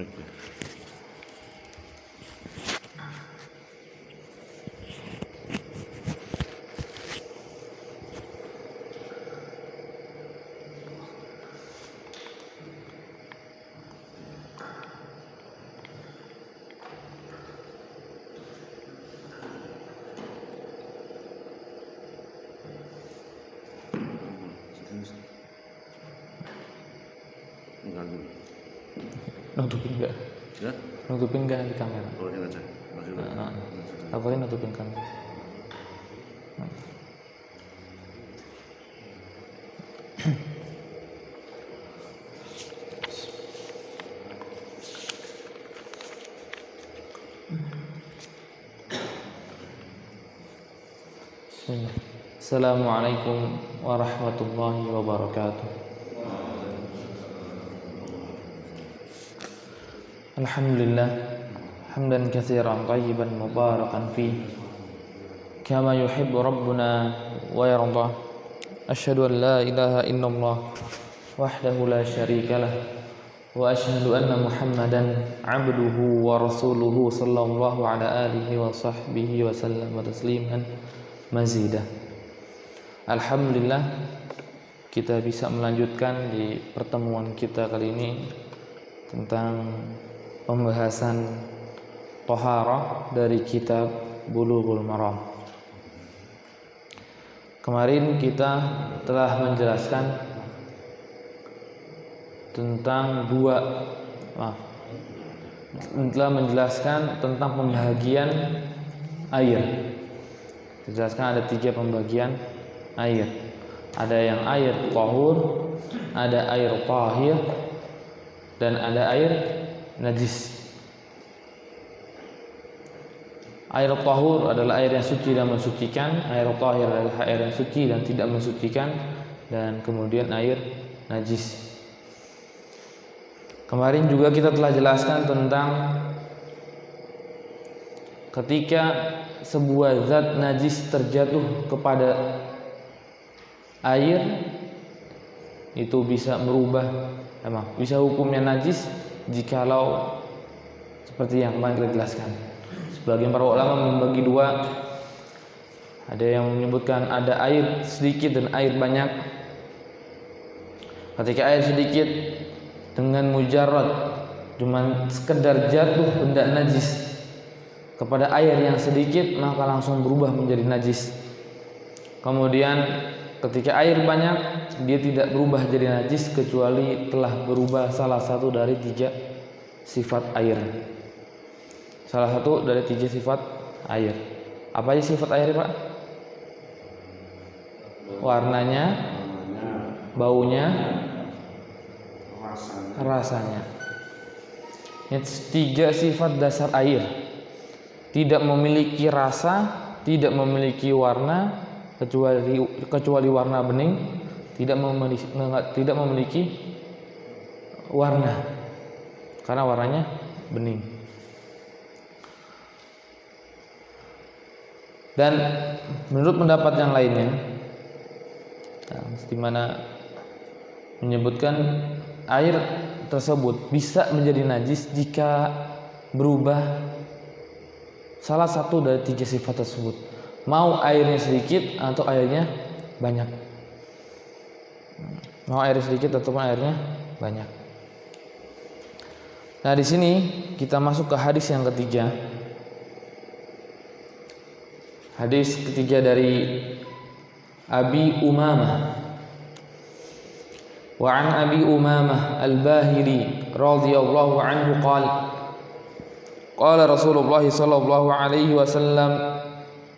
mic-nya. Enggak dulu. Nutupin enggak? Ya? Nutupin enggak di kamera? Oh, ini aja. Masih dulu. Takutnya nutupin kamera. Assalamualaikum warahmatullahi wabarakatuh. Alhamdulillah hamdan katsiran tayyiban mubarakan fi kama yuhibbu rabbuna wa yarda. Asyhadu an la ilaha illallah wahdahu la syarika lah wa asyhadu anna Muhammadan abduhu wa rasuluhu sallallahu ala alihi wa sahbihi wa sallam tasliman mazidah. Alhamdulillah kita bisa melanjutkan di pertemuan kita kali ini tentang pembahasan Thaharah dari kitab Bulughul Maram. Kemarin kita telah menjelaskan tentang tentang pembagian air. Dijelaskan ada 3 pembagian air. Ada yang air tahur, ada air tahir, dan ada air najis. Air tahur adalah air yang suci dan mensucikan, air tahir adalah air yang suci dan tidak mensucikan, dan kemudian air najis. Kemarin juga kita telah jelaskan tentang ketika sebuah zat najis terjatuh kepada air, itu bisa bisa hukumnya najis jikalau seperti yang kemarin kita jelaskan. Sebagian para ulama membagi 2. Ada yang menyebutkan ada air sedikit dan air banyak. Ketika air sedikit dengan mujarrad cuma sekedar jatuh benda najis kepada air yang sedikit, maka langsung berubah menjadi najis. Kemudian ketika air banyak, dia tidak berubah jadi najis kecuali telah berubah salah satu dari 3 sifat air. Salah satu dari 3 sifat air. Apa aja sifat air, Pak? Warnanya, baunya, rasanya. Ini 3 sifat dasar air. Tidak memiliki rasa, tidak memiliki warna kecuali warna bening, tidak memiliki warna karena warnanya bening. Dan menurut pendapat yang lainnya, di mana menyebutkan air tersebut bisa menjadi najis jika berubah salah satu dari 3 sifat tersebut, mau airnya sedikit atau airnya banyak. Mau airnya sedikit atau airnya banyak. Nah, di sini kita masuk ke hadis yang ketiga. Hadis ketiga dari Abi Umamah. Wa an Abi Umamah Al-Bahili radhiyallahu anhu qala Rasulullah sallallahu alaihi wasallam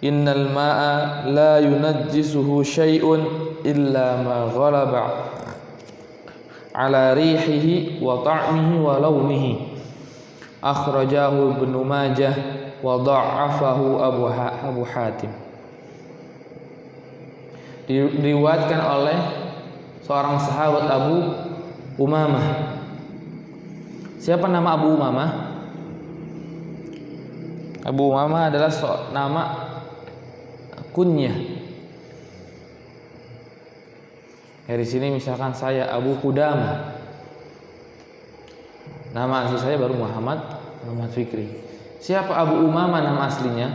innal ma'a la yunajjisuhu syai'un illa ma ghalaba ala rihihi wa ta'mihi wa lawnihi. Akhrajahu Ibnu Majah wa dha'afahu Abu Hatim. Diriwayatkan oleh seorang sahabat Abu Umamah. Siapa nama Abu Umamah? Abu Umamah adalah nama kunyah. Dari sini misalkan saya Abu Qudamah. Nama asli saya baru Muhammad Fikri. Siapa Abu Umamah nama aslinya?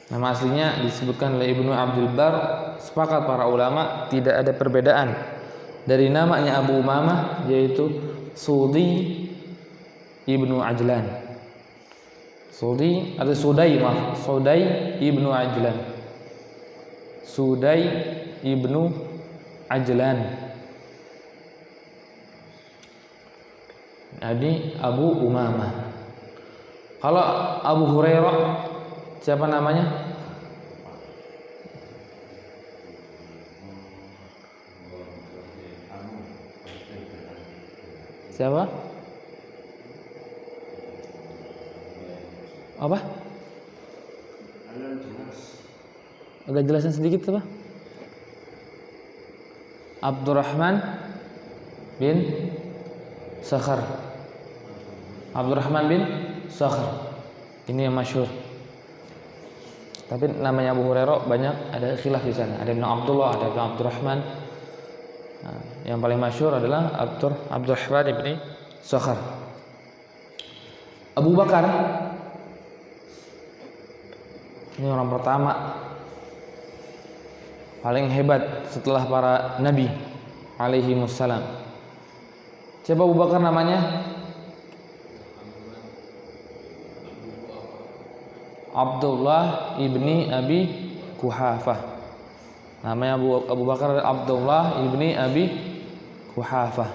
Nama aslinya disebutkan oleh Ibnu Abdul Bar, sepakat para ulama tidak ada perbedaan dari namanya Abu Umamah, yaitu Sudi Ibnu Ajlan. Sudi atau Sudai Ibnu Ajlan. Sudai Ibnu Ajlan. Jadi Abu Umamah. Kalau Abu Hurairah siapa namanya? Siapa? Apa? Agak jelasin sedikit apa? Abdurrahman bin Sakhar. Abdurrahman bin Sakhar. Ini yang masyhur. Tapi namanya Abu Hurairah banyak ada khilaf di sana. Ada Ibnu Abdullah, ada Ibnu Abdurrahman. Nah, yang paling masyhur adalah Abdurrahman bin Sakhar. Abu Bakar ini orang pertama paling hebat setelah para nabi alaihi wassalam. Siapa Abu Bakar namanya? Abdullah ibni Abi Quhafah. Namanya Abu Bakar Abdullah ibni Abi Quhafah.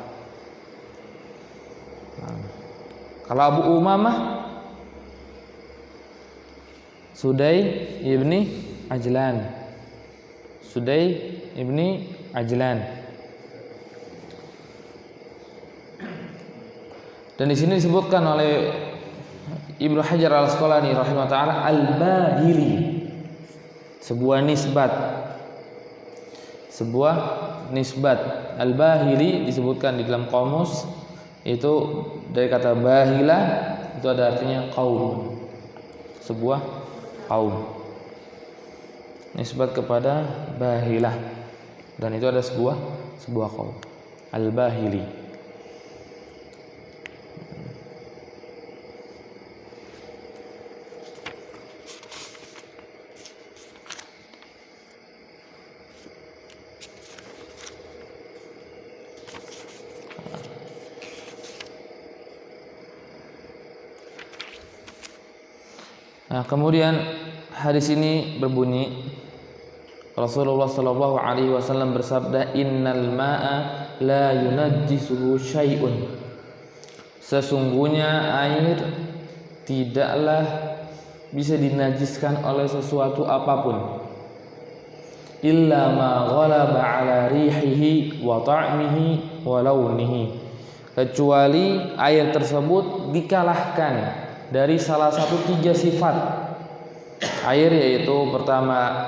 Kalau Abu Umamah Sudai ibni Ajlan. Sudai ibni Ajlan. Dan di sini disebutkan oleh Ibnu Hajar Al-Asqalani rahimahullah taala Al-Bahili, sebuah nisbat. Al-Bahili disebutkan di dalam kamus itu dari kata bahila, itu ada artinya kaum, sebuah kaum, nisbat kepada bahilah, dan itu ada sebuah kaum, Al-Bahili. Nah, kemudian hadis ini berbunyi Rasulullah sallallahu alaihi wasallam bersabda, "Innal ma'a la yunajjisuhu syai'un." Sesungguhnya air tidaklah bisa dinajiskan oleh sesuatu apapun. Illa ma ghalaba ala rihihi wa ta'mihi wa launihi. Kecuali air tersebut dikalahkan dari salah satu 3 sifat air, yaitu pertama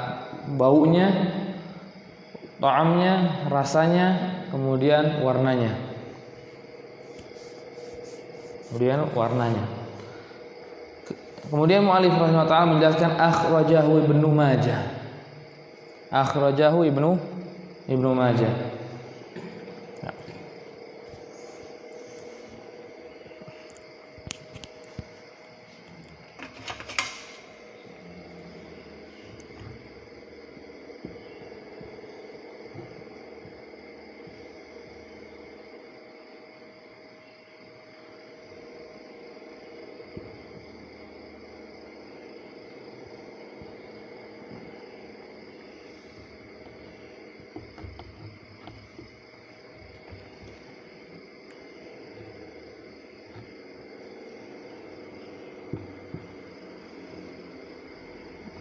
baunya, ta'amnya, rasanya, kemudian warnanya. Kemudian mu'allif rahimahullah ta'ala menjelaskan akhrajahu Ibnu Majah. Akhrajahu Ibnu Majah.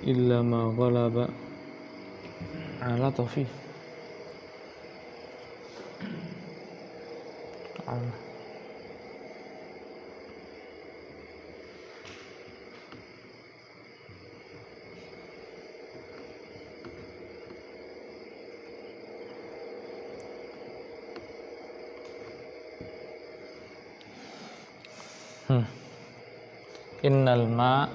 Illa ma ghalaba ala tafi. Innal ma,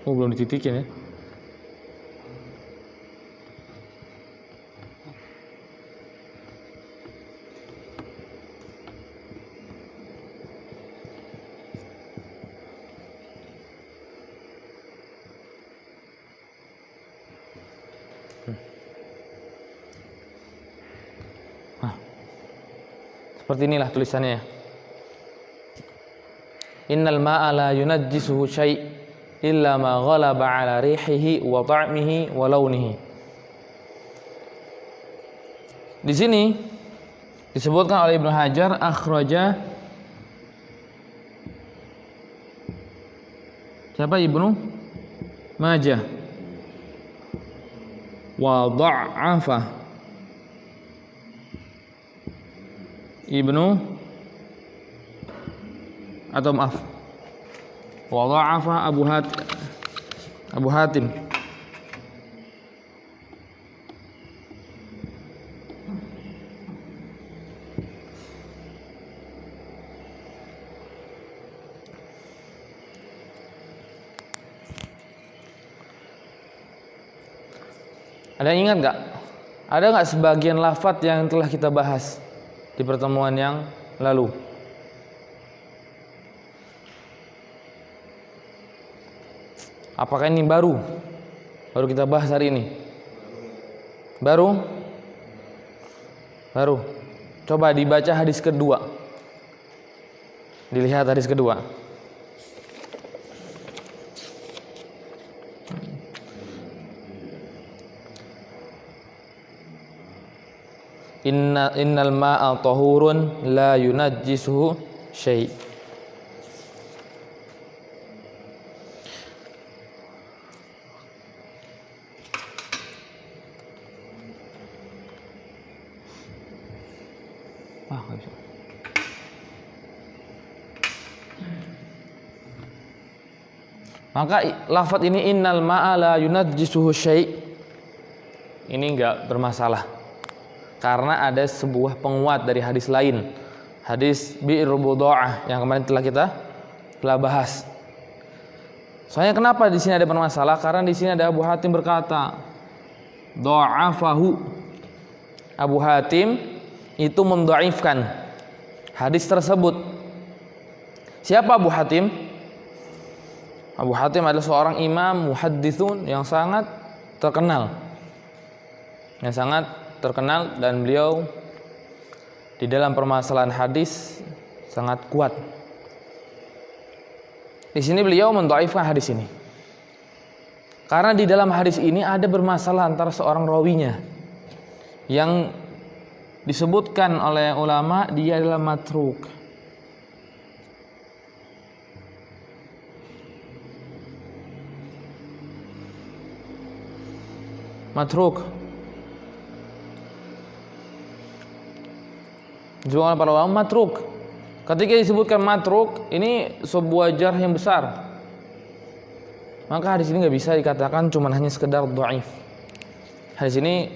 belum dititikin ya. Seperti inilah tulisannya. Innal ma'a la yunajjisuhu syai' illa ma ghalaba 'ala rihihi wa ta'mihi wa launihi. Di sini disebutkan oleh Ibnu Hajar akhraja siapa? Ibnu Majah wa dha'afa Ibnu atau maaf wa dha'afa Abu Hatim. Ada yang ingat nggak? Ada nggak sebagian lafadz yang telah kita bahas di pertemuan yang lalu? Apakah ini baru kita bahas hari ini? Baru? Coba dibaca hadis kedua. Dilihat hadis kedua. Innal ma'a tahurun la yunajjisuhu syai'. Maka lafaz ini innal ma'a la yunajjisuhu syai' ini enggak bermasalah. Karena ada sebuah penguat dari hadis lain, hadis Bi'r Budha'ah yang kemarin kita bahas. Soalnya kenapa di sini ada bermasalah? Karena di sini ada Abu Hatim berkata, dha'afahu. Abu Hatim itu mendhaifkan hadis tersebut. Siapa Abu Hatim? Abu Hatim adalah seorang imam muhadditsun yang sangat terkenal. Dan beliau di dalam permasalahan hadis sangat kuat. Di sini beliau mendhaifkan hadis ini. Karena di dalam hadis ini ada bermasalah antara seorang rawinya yang disebutkan oleh ulama dia adalah matruk. Juga para ulama matruk. Ketika disebutkan matruk, ini sebuah jarh yang besar. Maka hadis ini nggak bisa dikatakan cuma hanya sekedar dhaif. Hadis ini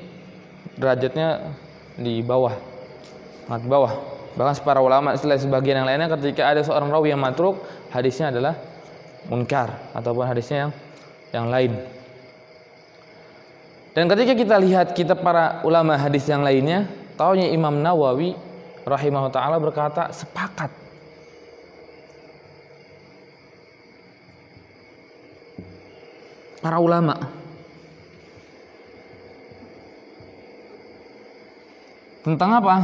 derajatnya di bawah, sangat bawah. Bahkan para ulama istilah sebagian yang lainnya ketika ada seorang rawi yang matruk, hadisnya adalah munkar ataupun hadisnya yang lain. Dan ketika kita lihat kitab para ulama hadis yang lainnya, taunya Imam Nawawi rahimahullah ta'ala berkata sepakat para ulama tentang apa?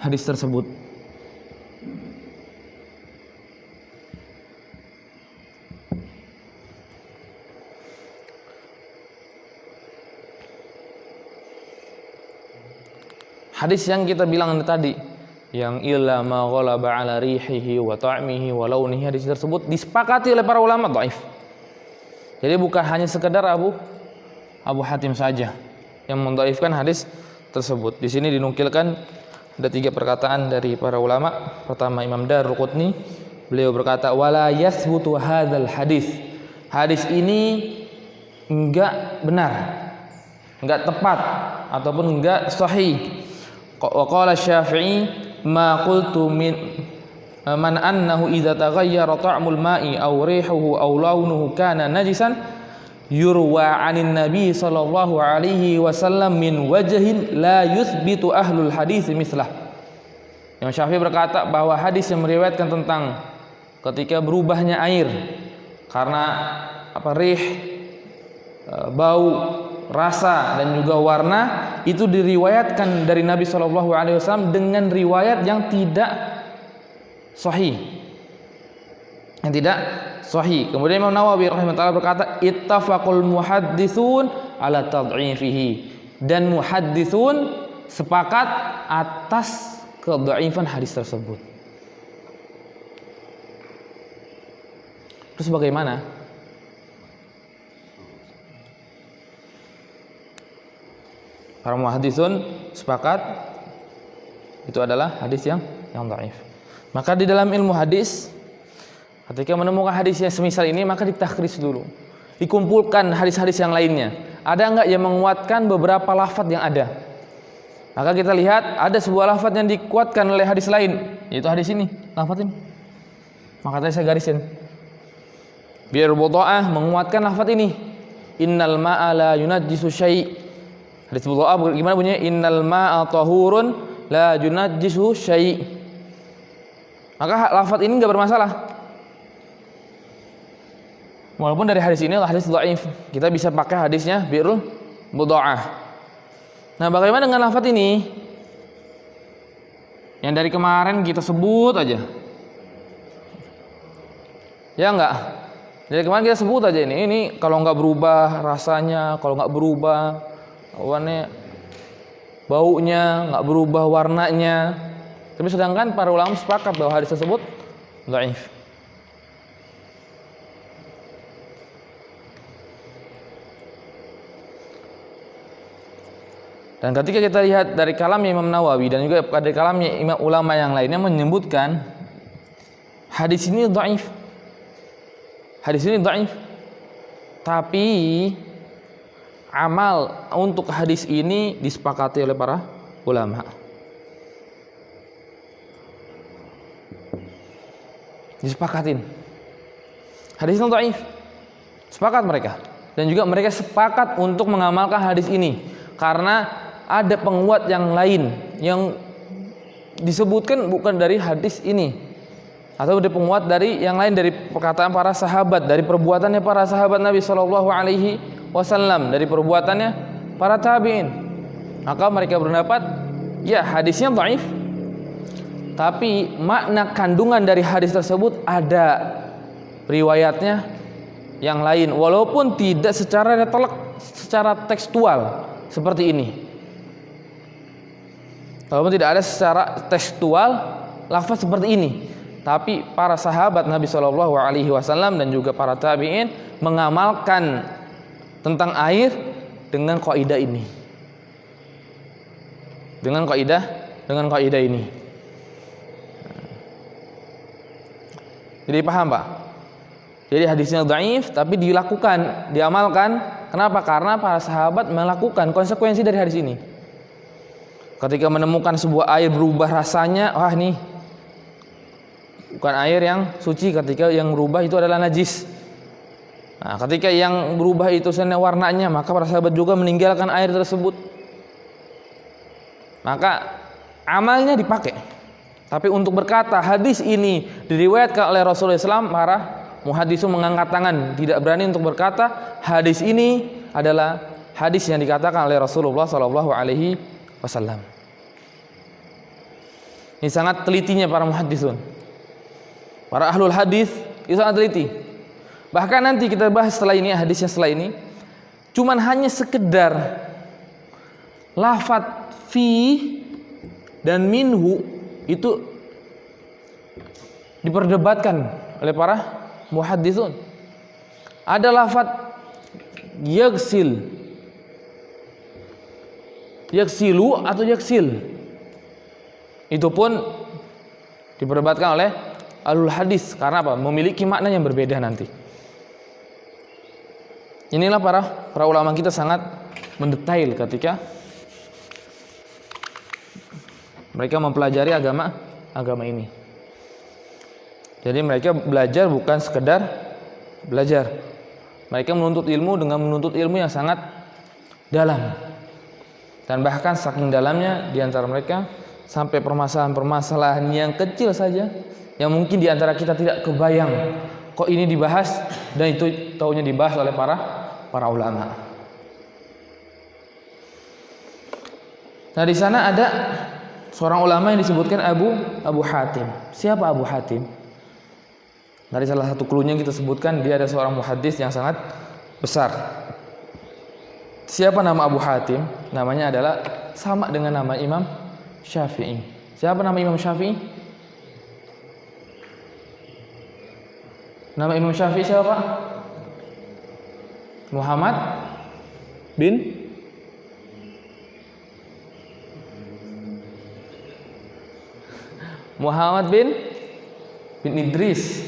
Hadis tersebut. Hadis yang kita bilang tadi, yang illa ma ghalaba ala rihihi wa ta'mihi wa launihi, hadis tersebut disepakati oleh para ulama dhaif. Jadi bukan hanya sekedar Abu Hatim saja yang mendhaifkan hadis tersebut. Di sini dinukilkan ada 3 perkataan dari para ulama. Pertama Imam Darqutni, beliau berkata wala yathbutu hadzal hadis. Hadis ini enggak benar, enggak tepat ataupun enggak sahih. Wa qala Syafi'i ma qultu min man annahu idza taghayyara ta'mul ma'i aw rihuhu aw launuhu kana najisan yurwa 'anin nabi sallallahu alaihi wasallam min wajhin la yuthbitu ahlul hadis mislah. Imam Syafi'i berkata bahwa hadis yang meriwayatkan tentang ketika berubahnya air karena rih, bau, rasa dan juga warna itu diriwayatkan dari Nabi SAW dengan riwayat yang tidak sahih. Yang tidak sahih. Kemudian Imam Nawawi rahimahullah berkata, ittafaqul muhadditsun ala tad'ifihi. Dan muhadditsun sepakat atas kedhaifan hadis tersebut. Terus bagaimana? Para muhadditsun sepakat itu adalah hadis yang dhaif. Maka di dalam ilmu hadis, ketika menemukan hadis yang semisal ini, maka ditakris dulu, dikumpulkan hadis-hadis yang lainnya. Ada enggak yang menguatkan beberapa lafaz yang ada? Maka kita lihat ada sebuah lafaz yang dikuatkan oleh hadis lain, yaitu hadis ini, lafaz ini. Maka tadi saya garisin. Biar Budha'ah menguatkan lafaz ini. Innal ma'a la yunajjisu syai'. Hadis Budha'ah gimana bunyinya? Innal ma'a tahurun la yunajjisu syai'. Maka lafaz ini enggak bermasalah. Walaupun dari hadis ini adalah hadis dhaif, kita bisa pakai hadisnya Bi'rul Budha'ah. Nah, bagaimana dengan lafaz ini? Yang dari kemarin kita sebut aja. Ya enggak? Dari kemarin kita sebut aja ini kalau enggak berubah rasanya, kalau enggak berubah baunya, enggak berubah warnanya. Tapi sedangkan para ulama sepakat bahwa hadis tersebut dhaif. Dan ketika kita lihat dari kalamnya Imam Nawawi dan juga dari kalamnya imam ulama yang lainnya menyebutkan hadis ini dhaif. Hadis ini dhaif. Tapi amal untuk hadis ini disepakati oleh para ulama. Disepakatin. Hadis ini dhaif. Sepakat mereka. Dan juga mereka sepakat untuk mengamalkan hadis ini karena ada penguat yang lain yang disebutkan bukan dari hadis ini, atau ada penguat dari yang lain dari perkataan para sahabat, dari perbuatannya para sahabat Nabi SAW, dari perbuatannya para tabi'in. Maka mereka berpendapat, ya hadisnya dhaif, tapi makna kandungan dari hadis tersebut ada riwayatnya yang lain, walaupun tidak secara tekstual seperti ini. Walaupun tidak ada secara tekstual lafaz seperti ini, tapi para sahabat Nabi SAW dan juga para tabi'in mengamalkan tentang air dengan kaidah ini. Dengan kaidah ini. Jadi paham Pak? Jadi hadisnya dhaif tapi diamalkan. Kenapa? Karena para sahabat melakukan konsekuensi dari hadis ini. Ketika menemukan sebuah air berubah rasanya, wah nih bukan air yang suci, ketika yang berubah itu adalah najis. Nah, ketika yang berubah itu sebenarnya warnanya, maka para sahabat juga meninggalkan air tersebut. Maka amalnya dipakai. Tapi untuk berkata hadis ini diriwayatkan oleh Rasulullah SAW, para muhaddisun mengangkat tangan, tidak berani untuk berkata hadis ini adalah hadis yang dikatakan oleh Rasulullah SAW. Ini sangat telitinya para muhaddisun, para ahlul hadis itu sangat teliti. Bahkan nanti kita bahas setelah ini, hadisnya setelah ini, cuman hanya sekedar lafadz fi dan minhu itu diperdebatkan oleh para muhaddisun. Ada lafadz yaksilu atau yaksil, itu pun diperdebatkan oleh ahlul hadis karena apa? Memiliki makna yang berbeda nanti. Inilah para ulama kita sangat mendetail ketika mereka mempelajari agama ini. Jadi mereka belajar bukan sekedar belajar. Mereka menuntut ilmu dengan menuntut ilmu yang sangat dalam. Dan bahkan saking dalamnya di antara mereka sampai permasalahan-permasalahan yang kecil saja yang mungkin di antara kita tidak kebayang kok ini dibahas dan itu taunya dibahas oleh para ulama. Nah, di sana ada seorang ulama yang disebutkan Abu Hatim. Siapa Abu Hatim? Dari salah satu klunya kita sebutkan dia ada seorang muhaddis yang sangat besar. Siapa nama Abu Hatim? Namanya adalah sama dengan nama Imam Syafi'i. Siapa nama Imam Syafi'i? Nama Imam Syafi'i siapa, Pak? Muhammad bin Idris.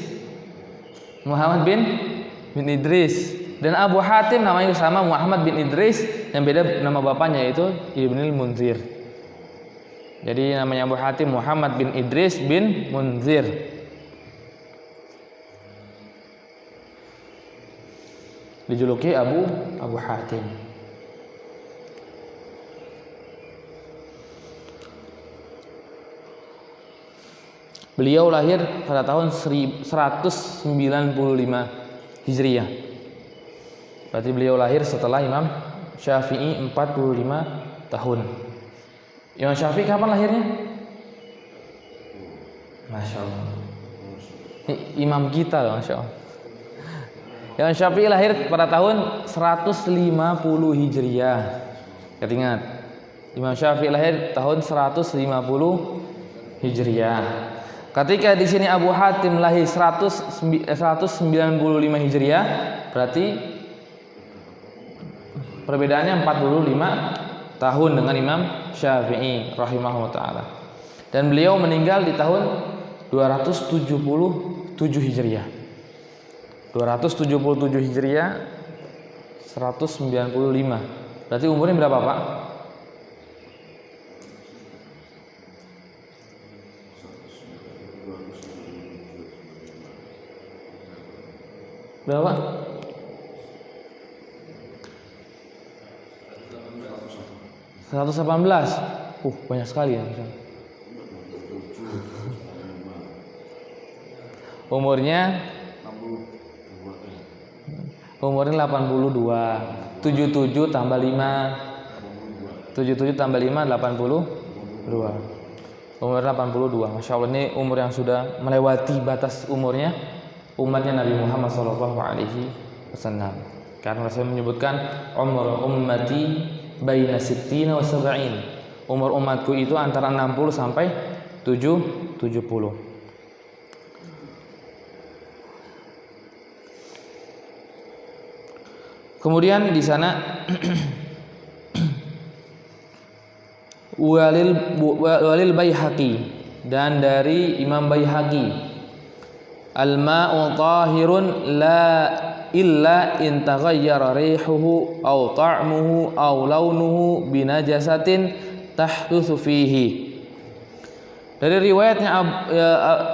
Muhammad bin Idris. Dan Abu Hatim namanya sama, Muhammad bin Idris, yang beda nama bapaknya yaitu Ibnul Munzir. Jadi namanya Abu Hatim Muhammad bin Idris bin Munzir. Dijuluki Abu Hatim. Beliau lahir pada tahun 195 Hijriah. Berarti beliau lahir setelah Imam Syafi'i 45 tahun. Imam Syafi'i kapan lahirnya? Masya Allah. Imam kita loh, Masya Allah. Imam Syafi'i lahir pada tahun 150 Hijriah. Ingat, Imam Syafi'i lahir tahun 150 Hijriah. Ketika di sini Abu Hatim lahir 195 Hijriah, berarti perbedaannya 45 tahun dengan Imam Syafi'i rahimahullah taala. Dan beliau meninggal di tahun 277 Hijriah. 277 Hijriah 195. Berarti umurnya berapa, Pak? Berapa? 118. Banyak sekali ya. Umurnya 82. 77 tambah 5. 77 tambah 5 82. Umur 82. Masya Allah, ini umur yang sudah melewati batas umurnya umatnya Nabi Muhammad SAW. Karena Rasul menyebutkan umur ummati baina sittina wa sab'in. Umur umatku itu antara 60 sampai 70. Kemudian di sana walil Baihaqi, dan dari Imam Baihaqi, al-ma'u tahirun la illa in taghayyara rihuhu aw ta'muhu aw launuhu binajasatin tahdutsu fihi. Dari riwayatnya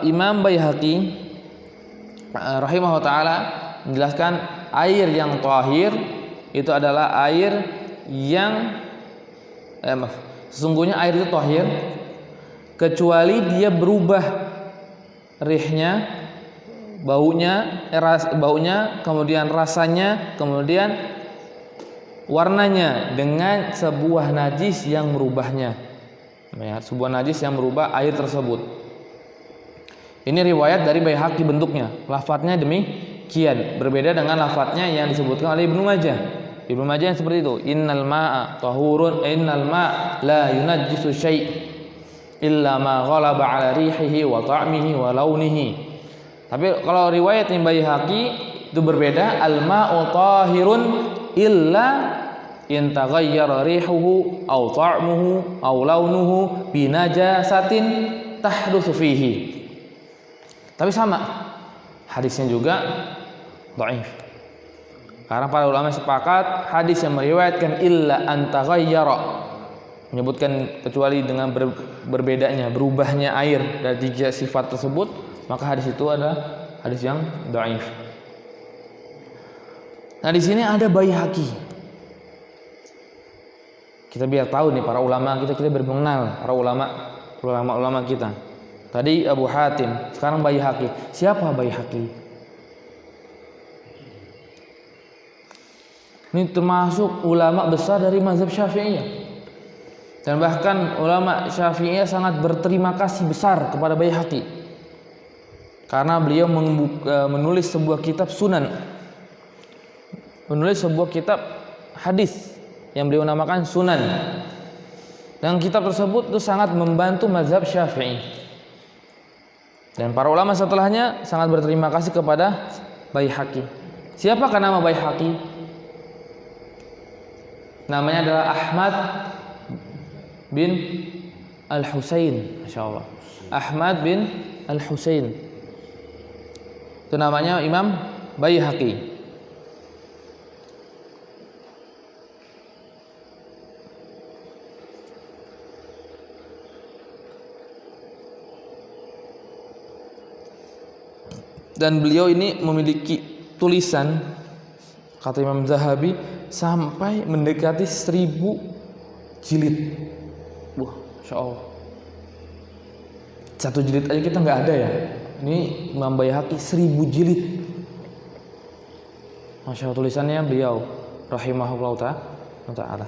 Imam Baihaqi rahimahullah taala menjelaskan air yang tahir itu adalah air yang sesungguhnya air itu tahir kecuali dia berubah rihnya, baunya, kemudian rasanya, kemudian warnanya dengan sebuah najis yang merubahnya. Sebuah najis yang merubah air tersebut. Ini riwayat dari Baihaqi bentuknya, lafadznya demikian, berbeda dengan lafadznya yang disebutkan oleh Ibnu Majah. Ibnu Majah yang seperti itu, innal ma'a tahurun, innal ma' la yunajjisu syai' illa ma ghalaba 'ala rihihi wa ta'mihi wa launihi. Tapi kalau riwayat yang Baihaqi itu berbeda, al-ma'u tahirun illa in taghayyara rihuhu aw ta'muhu aw launuhu binajasatin tahdutsu fihi. Tapi sama, hadisnya juga dhaif. Karena para ulama sepakat hadis yang meriwayatkan illa an taghayyara menyebutkan kecuali dengan berbedanya, berubahnya air dari tiga sifat tersebut, maka hadis itu adalah hadis yang dhaif. Nah, di sini ada Baihaqi. Kita biar tahu nih para ulama kita bermengenal para ulama kita. Tadi Abu Hatim, sekarang Baihaqi. Siapa Baihaqi? Ini termasuk ulama besar dari mazhab Syafi'iyah. Dan bahkan ulama Syafi'iyah sangat berterima kasih besar kepada Baihaqi karena beliau menulis sebuah kitab sunan, menulis sebuah kitab hadis yang beliau namakan Sunan. Dan kitab tersebut itu sangat membantu mazhab Syafi'i. Dan para ulama setelahnya sangat berterima kasih kepada Baihaqi. Siapakah nama Baihaqi? Namanya adalah Ahmad bin Al-Husain, Masya Allah. Ahmad bin Al-Husain. Itu namanya Imam Baihaqi. Dan beliau ini memiliki tulisan, kata Imam Zahabi, sampai mendekati 1000 jilid. Wah, Masya Allah. Satu jilid aja kita nggak ada ya. Ini Imam Baihaqi 1000 jilid. Masya Allah, tulisannya beliau rahimahullah ta'ala.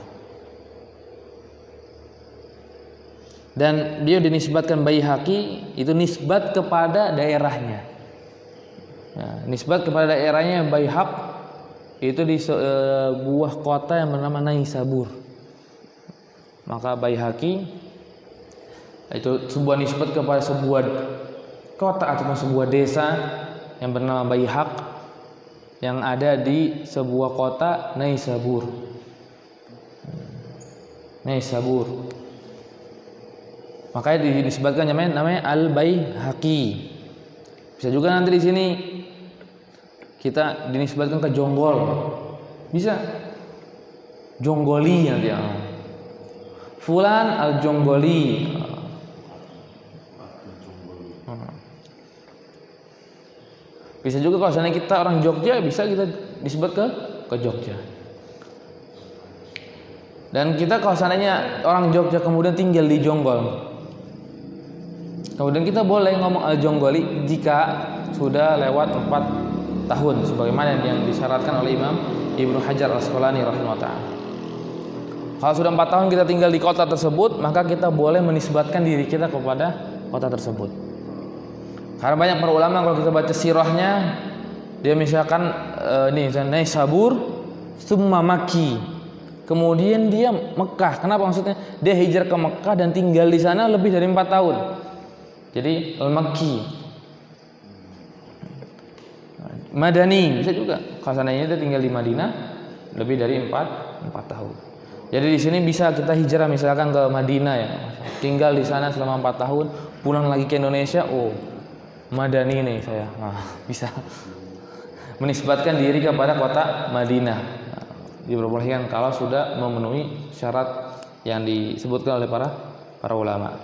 Dan beliau dinisbatkan Baihaqi itu nisbat kepada daerahnya. Nah, nisbat kepada daerahnya Baihaq itu di sebuah kota yang bernama Naisabur. Maka Baihaqi itu sebuah nisbat kepada sebuah kota atau sebuah desa yang bernama Baihaq yang ada di sebuah kota Naisabur. Naisabur. Makanya disebutkan namanya Al-Baihaqi. Bisa juga nanti di sini kita dinisbatkan ke Jonggol, bisa Jonggoli nanti ya. Fulan Al-Jonggoli. Bisa juga kalau misalnya kita orang Jogja, bisa kita disebut ke Jogja. Dan kita kalau seandainya orang Jogja kemudian tinggal di Jonggol, kemudian kita boleh ngomong Al-Jonggoli jika sudah lewat 4 tahun sebagaimana yang disyaratkan oleh Imam Ibnu Hajar Al-Asqalani rahimahullah. Kalau sudah 4 tahun kita tinggal di kota tersebut, maka kita boleh menisbatkan diri kita kepada kota tersebut. Karena banyak para ulama kalau kita baca sirahnya, dia misalkan Naisabur, summa Makki, kemudian dia Mekah. Kenapa maksudnya? Dia hijrah ke Mekah dan tinggal di sana lebih dari 4 tahun. Jadi Al-Makki. Madani bisa juga. Kalau seandainya dia tinggal di Madinah lebih dari 4 tahun. Jadi di sini bisa kita hijrah misalkan ke Madinah ya. Tinggal di sana selama 4 tahun, pulang lagi ke Indonesia, oh, Madani nih saya. Nah, bisa menisbatkan diri kepada kota Madinah. Nah, diperbolehkan kalau sudah memenuhi syarat yang disebutkan oleh para ulama.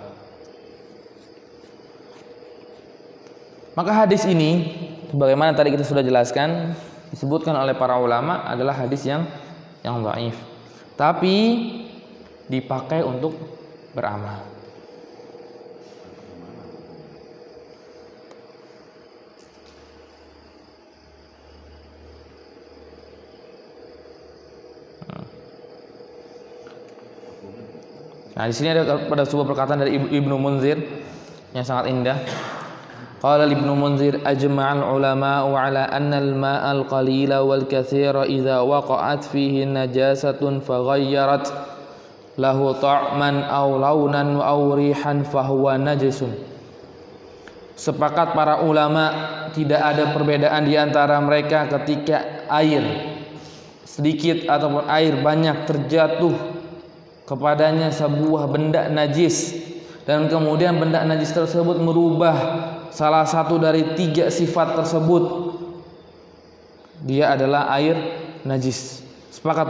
Maka hadis ini, sebagaimana tadi kita sudah jelaskan, disebutkan oleh para ulama adalah hadis yang dhaif, tapi dipakai untuk beramal. Nah, di sini ada sebuah perkataan dari Ibnu Munzir yang sangat indah. Qala Ibnu Munzir ajma'al ulama'u 'ala anna al-ma'al qalila wal katsira idza waqa'at fihi najasatun faghayyarat lahu ta'man aw launan aw rihan fahuwa najisun. Sepakat para ulama tidak ada perbedaan di antara mereka ketika air sedikit ataupun air banyak terjatuh kepadanya sebuah benda najis dan kemudian benda najis tersebut merubah salah satu dari 3 sifat tersebut, dia adalah air najis. Sepakat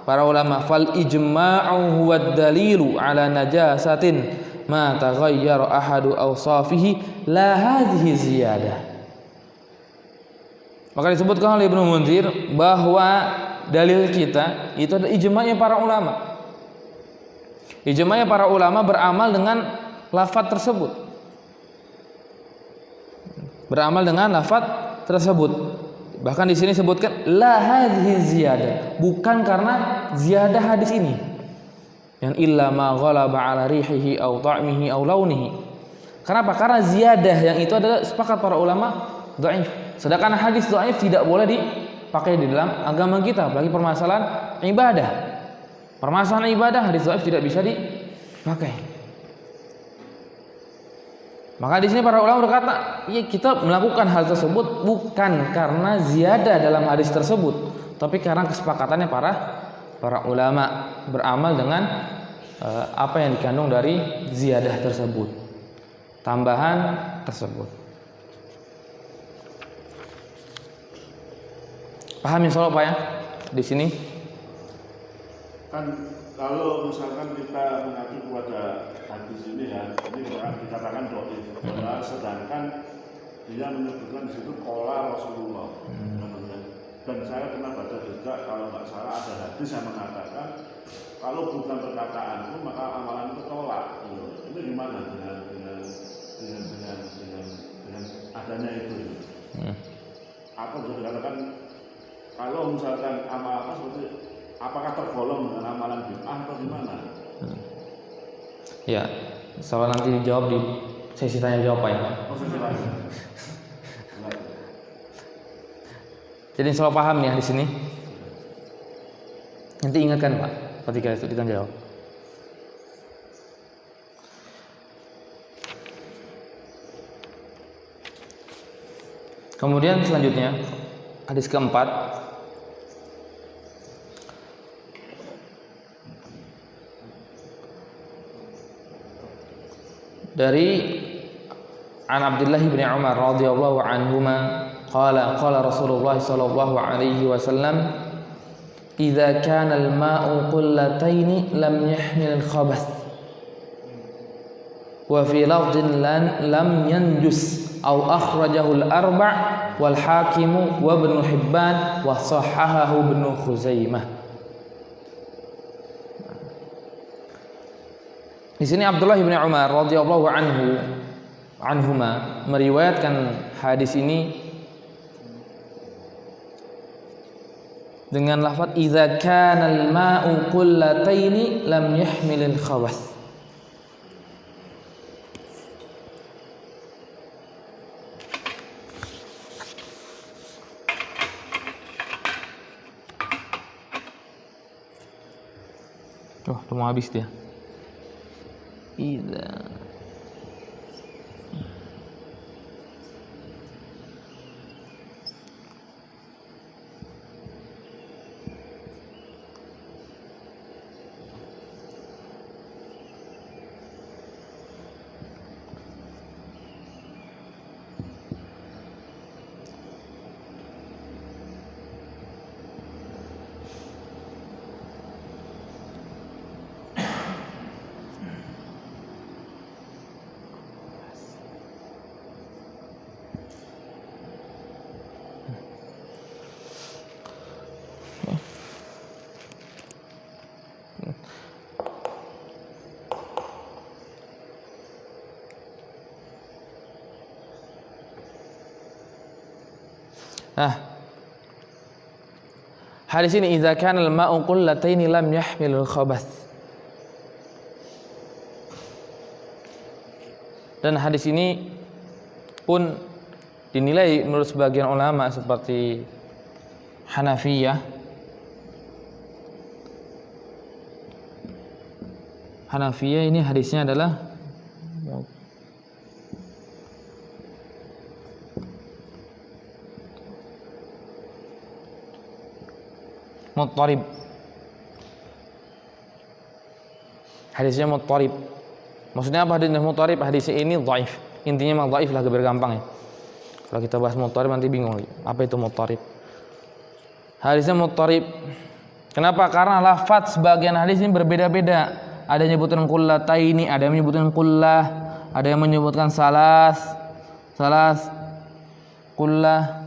para ulama, fal ijma'u huwa dalilu ala najasatin ma taghayyara ahadu awsafihi la hadhihi ziyadah. Maka disebutkan oleh Ibnu Munzir bahwa dalil kita itu adalah ijma'nya para ulama. Ijma'nya para ulama beramal dengan lafaz tersebut. Beramal dengan lafaz tersebut. Bahkan di sini sebutkan la hadhihi ziyadah, bukan karena ziyadah hadis ini. Yang illa ma ghalaba ala rihihi aw ta'mihi aw launihi. Kenapa? Karena ziyadah yang itu adalah sepakat para ulama dhaif. Sedangkan hadis dhaif tidak boleh dipakai di dalam agama kita, apalagi permasalahan ibadah. Permasalahan ibadah hadis dhaif tidak bisa dipakai. Maka di sini para ulama berkata, ya kita melakukan hal tersebut bukan karena ziyadah dalam hadis tersebut, tapi karena kesepakatannya para ulama beramal dengan apa yang dikandung dari ziyadah tersebut, tambahan tersebut. Paham insyaallah Pak ya di sini? Kan kalau misalkan kita mengacu kepada hadis ini ya, ini dikatakan dhaif. Sedangkan dia menyebutkan di situ qala Rasulullah. Dan saya pernah baca juga kalau nggak salah ada hadis yang mengatakan kalau bukan perkataanku maka amalan itu tolak. Ini gimana dengan adanya itu? Atau bisa dikatakan kalau misalkan amal apa seperti apakah tergolong dengan amalan bid'ah atau gimana? Ya, soal nanti dijawab di sesi tanya jawab Pak ya. Jadi insyaallah paham ya di sini. Nanti ingatkan Pak ketika itu ditanya jawab. Kemudian selanjutnya hadis keempat dari An Abdullah bin Umar radhiyallahu anhuma qala Rasulullah sallallahu alaihi wasallam idza kana al-ma'u qullataini lam yahmil al-khabath wa fi lafdhin lam yanjus aw akhrajahu al-arba' wal hakim wa ibn hibban wa sahahahu ibn khuzaimah. Di sini Abdullah bin Umar radhiyallahu anhuma meriwayatkan hadis ini dengan lafaz idza kana al-ma'u qullataini lam yahmil al-khabath. Tuh mau habis dia. Idza hadis ini idza kana al-ma'u qullataini lam yahmilul khabath. Dan hadis ini pun dinilai menurut sebagian ulama seperti Hanafiyah ini hadisnya adalah muttarib. Hadisnya muttarib. Maksudnya apa hadisnya muttarib? Hadisnya ini dhaif. Intinya mah dhaif lah, biar gampang ya. Kalau kita bahas muttarib nanti bingung lagi. Apa itu muttarib? Hadisnya muttarib. Kenapa? Karena lafaz sebagian hadis ini berbeda-beda. Ada yang menyebutkan qullataini, ada yang menyebutkan qullah, ada yang menyebutkan salas, qullah.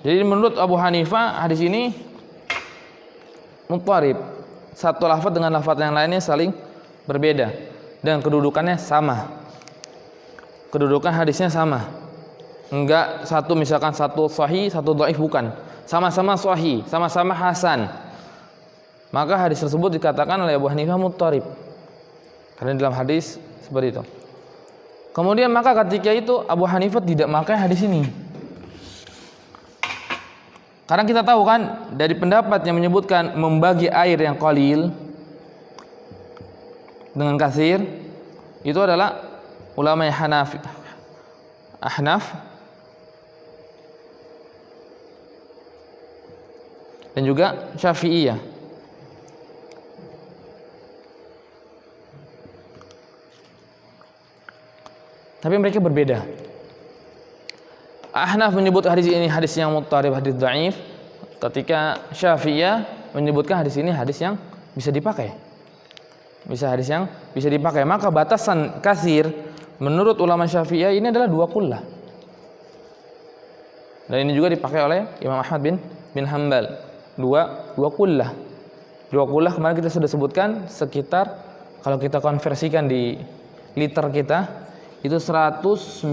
Jadi menurut Abu Hanifah hadis ini muttarib. Satu lafaz dengan lafaz yang lainnya saling berbeda dan kedudukannya sama. kedudukan hadisnya sama. Enggak satu misalkan satu sahih, satu dhaif, bukan. Sama-sama sahih, sama-sama hasan. Maka hadis tersebut dikatakan oleh Abu Hanifah muttarib. Karena dalam hadis seperti itu. Kemudian maka ketika itu Abu Hanifah tidak memakai hadis ini. Karena kita tahu kan dari pendapat yang menyebutkan membagi air yang qalil dengan katsir itu adalah ulama Ahnaf dan juga Syafi'iyah. Tapi mereka berbeda. Ahnaf menyebut hadis ini hadis yang muttarib, hadis dhaif, ketika Syafi'iyah menyebutkan hadis ini hadis yang bisa dipakai. Hadis yang bisa dipakai. Maka batasan katsir menurut ulama Syafi'iyah ini adalah 2 qullah. Dan ini juga dipakai oleh Imam Ahmad bin Hanbal. 2 qullah. 2 qullah kemarin kita sudah sebutkan sekitar, kalau kita konversikan di liter kita itu 193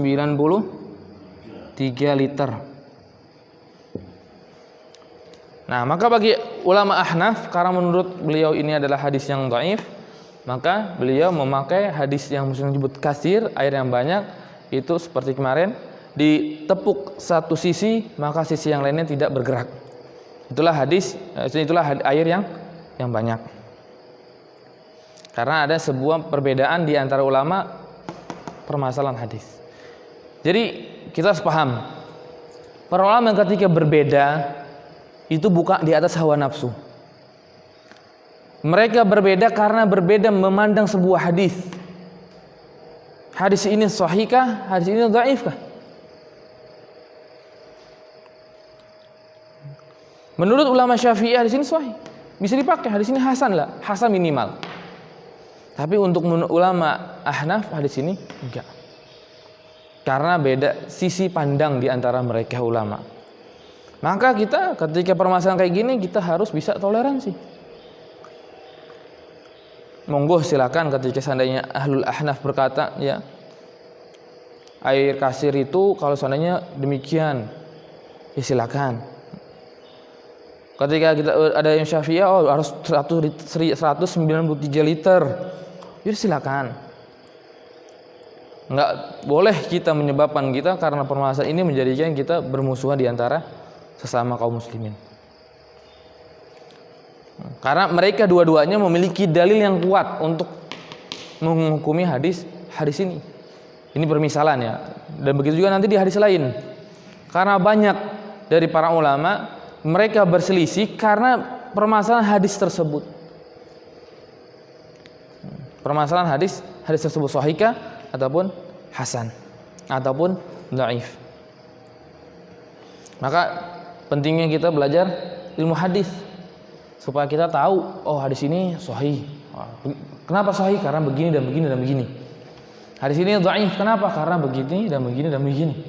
liter. Nah, maka bagi ulama Ahnaf, karena menurut beliau ini adalah hadis yang dhaif, maka beliau memakai hadis yang menyebut katsir, air yang banyak, itu seperti kemarin ditepuk satu sisi, maka sisi yang lainnya tidak bergerak. Itulah air yang banyak. Karena ada sebuah perbedaan di antara ulama permasalahan hadis. Jadi kita harus paham, para ulama ketika berbeda itu bukan di atas hawa nafsu. Mereka berbeda karena berbeda memandang sebuah hadis. Hadis ini sahihkah? Hadis ini dhaifkah? Menurut ulama Syafi'i hadis ini sahih, bisa dipakai. Hadis ini hasan lah, hasan minimal. Tapi untuk ulama Ahnaf hadis ini enggak. Karena beda sisi pandang di antara mereka ulama. Maka kita ketika permasalahan kayak gini kita harus bisa toleransi. Monggo silakan ketika seandainya Ahlul Ahnaf berkata, ya, air kasir itu kalau seandainya demikian, ya silakan. Ketika kita ada yang Syafi'iyah, oh harus 193 liter. Ya silakan. Enggak boleh kita menyebabkan kita karena permasalahan ini menjadikan kita bermusuhan di antara sesama kaum muslimin. Karena mereka dua-duanya memiliki dalil yang kuat untuk menghukumi hadis ini. Ini permisalan ya. Dan begitu juga nanti di hadis lain. Karena banyak dari para ulama mereka berselisih karena permasalahan hadis tersebut. Permasalahan hadis tersebut sahihkah ataupun hasan ataupun dhaif. Maka pentingnya kita belajar ilmu hadis supaya kita tahu, oh hadis ini sahih. Kenapa sahih? Karena begini dan begini dan begini. Hadis ini dhaif, kenapa? Karena begini dan begini dan begini.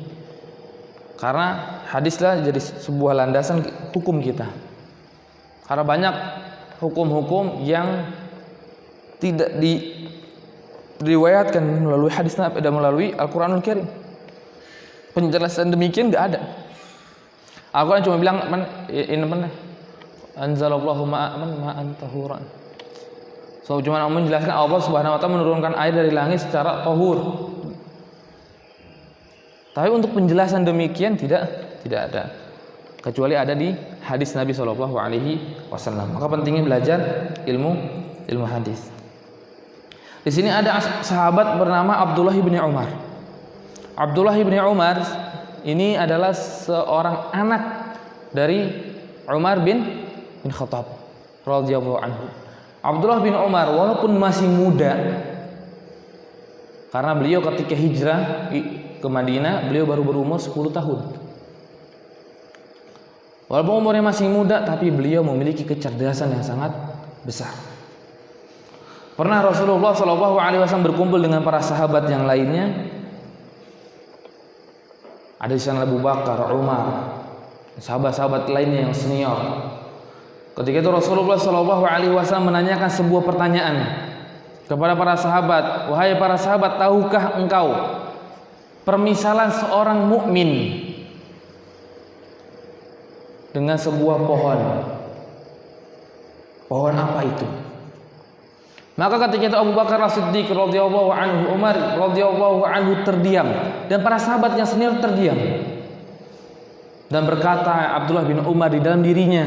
Karena hadislah jadi sebuah landasan hukum kita. Karena banyak hukum-hukum yang tidak diriwayatkan melalui hadis dan melalui Al-Qur'anul Karim. Penjelasan demikian enggak ada. Al-Qur'an cuma bilang anzalallahu ma'an tahuran. So cuma menjelaskan Allah Subhanahu wa taala menurunkan air dari langit secara tahur. Tapi untuk penjelasan demikian tidak ada, kecuali ada di hadis Nabi Shallallahu Alaihi Wasallam. Maka pentingnya belajar ilmu hadis. Di sini ada sahabat bernama Abdullah bin Umar. Abdullah bin Umar ini adalah seorang anak dari Umar bin Khattab radhiyallahu anhu. Abdullah bin Umar walaupun masih muda, karena beliau ketika hijrah ke Madinah beliau baru berumur 10 tahun. Walaupun umurnya masih muda, tapi beliau memiliki kecerdasan yang sangat besar. Pernah Rasulullah SAW berkumpul dengan para sahabat yang lainnya. Ada di sana Abu Bakar, Umar, sahabat-sahabat lainnya yang senior. Ketika itu Rasulullah SAW menanyakan sebuah pertanyaan kepada para sahabat, wahai para sahabat, tahukah engkau permisalan seorang mukmin dengan sebuah pohon. Pohon apa itu? Maka ketika itu Abu Bakar As-Siddiq radhiyallahu anhu, Umar radhiyallahu anhu terdiam, dan para sahabat yang senior terdiam. Dan berkata Abdullah bin Umar di dalam dirinya,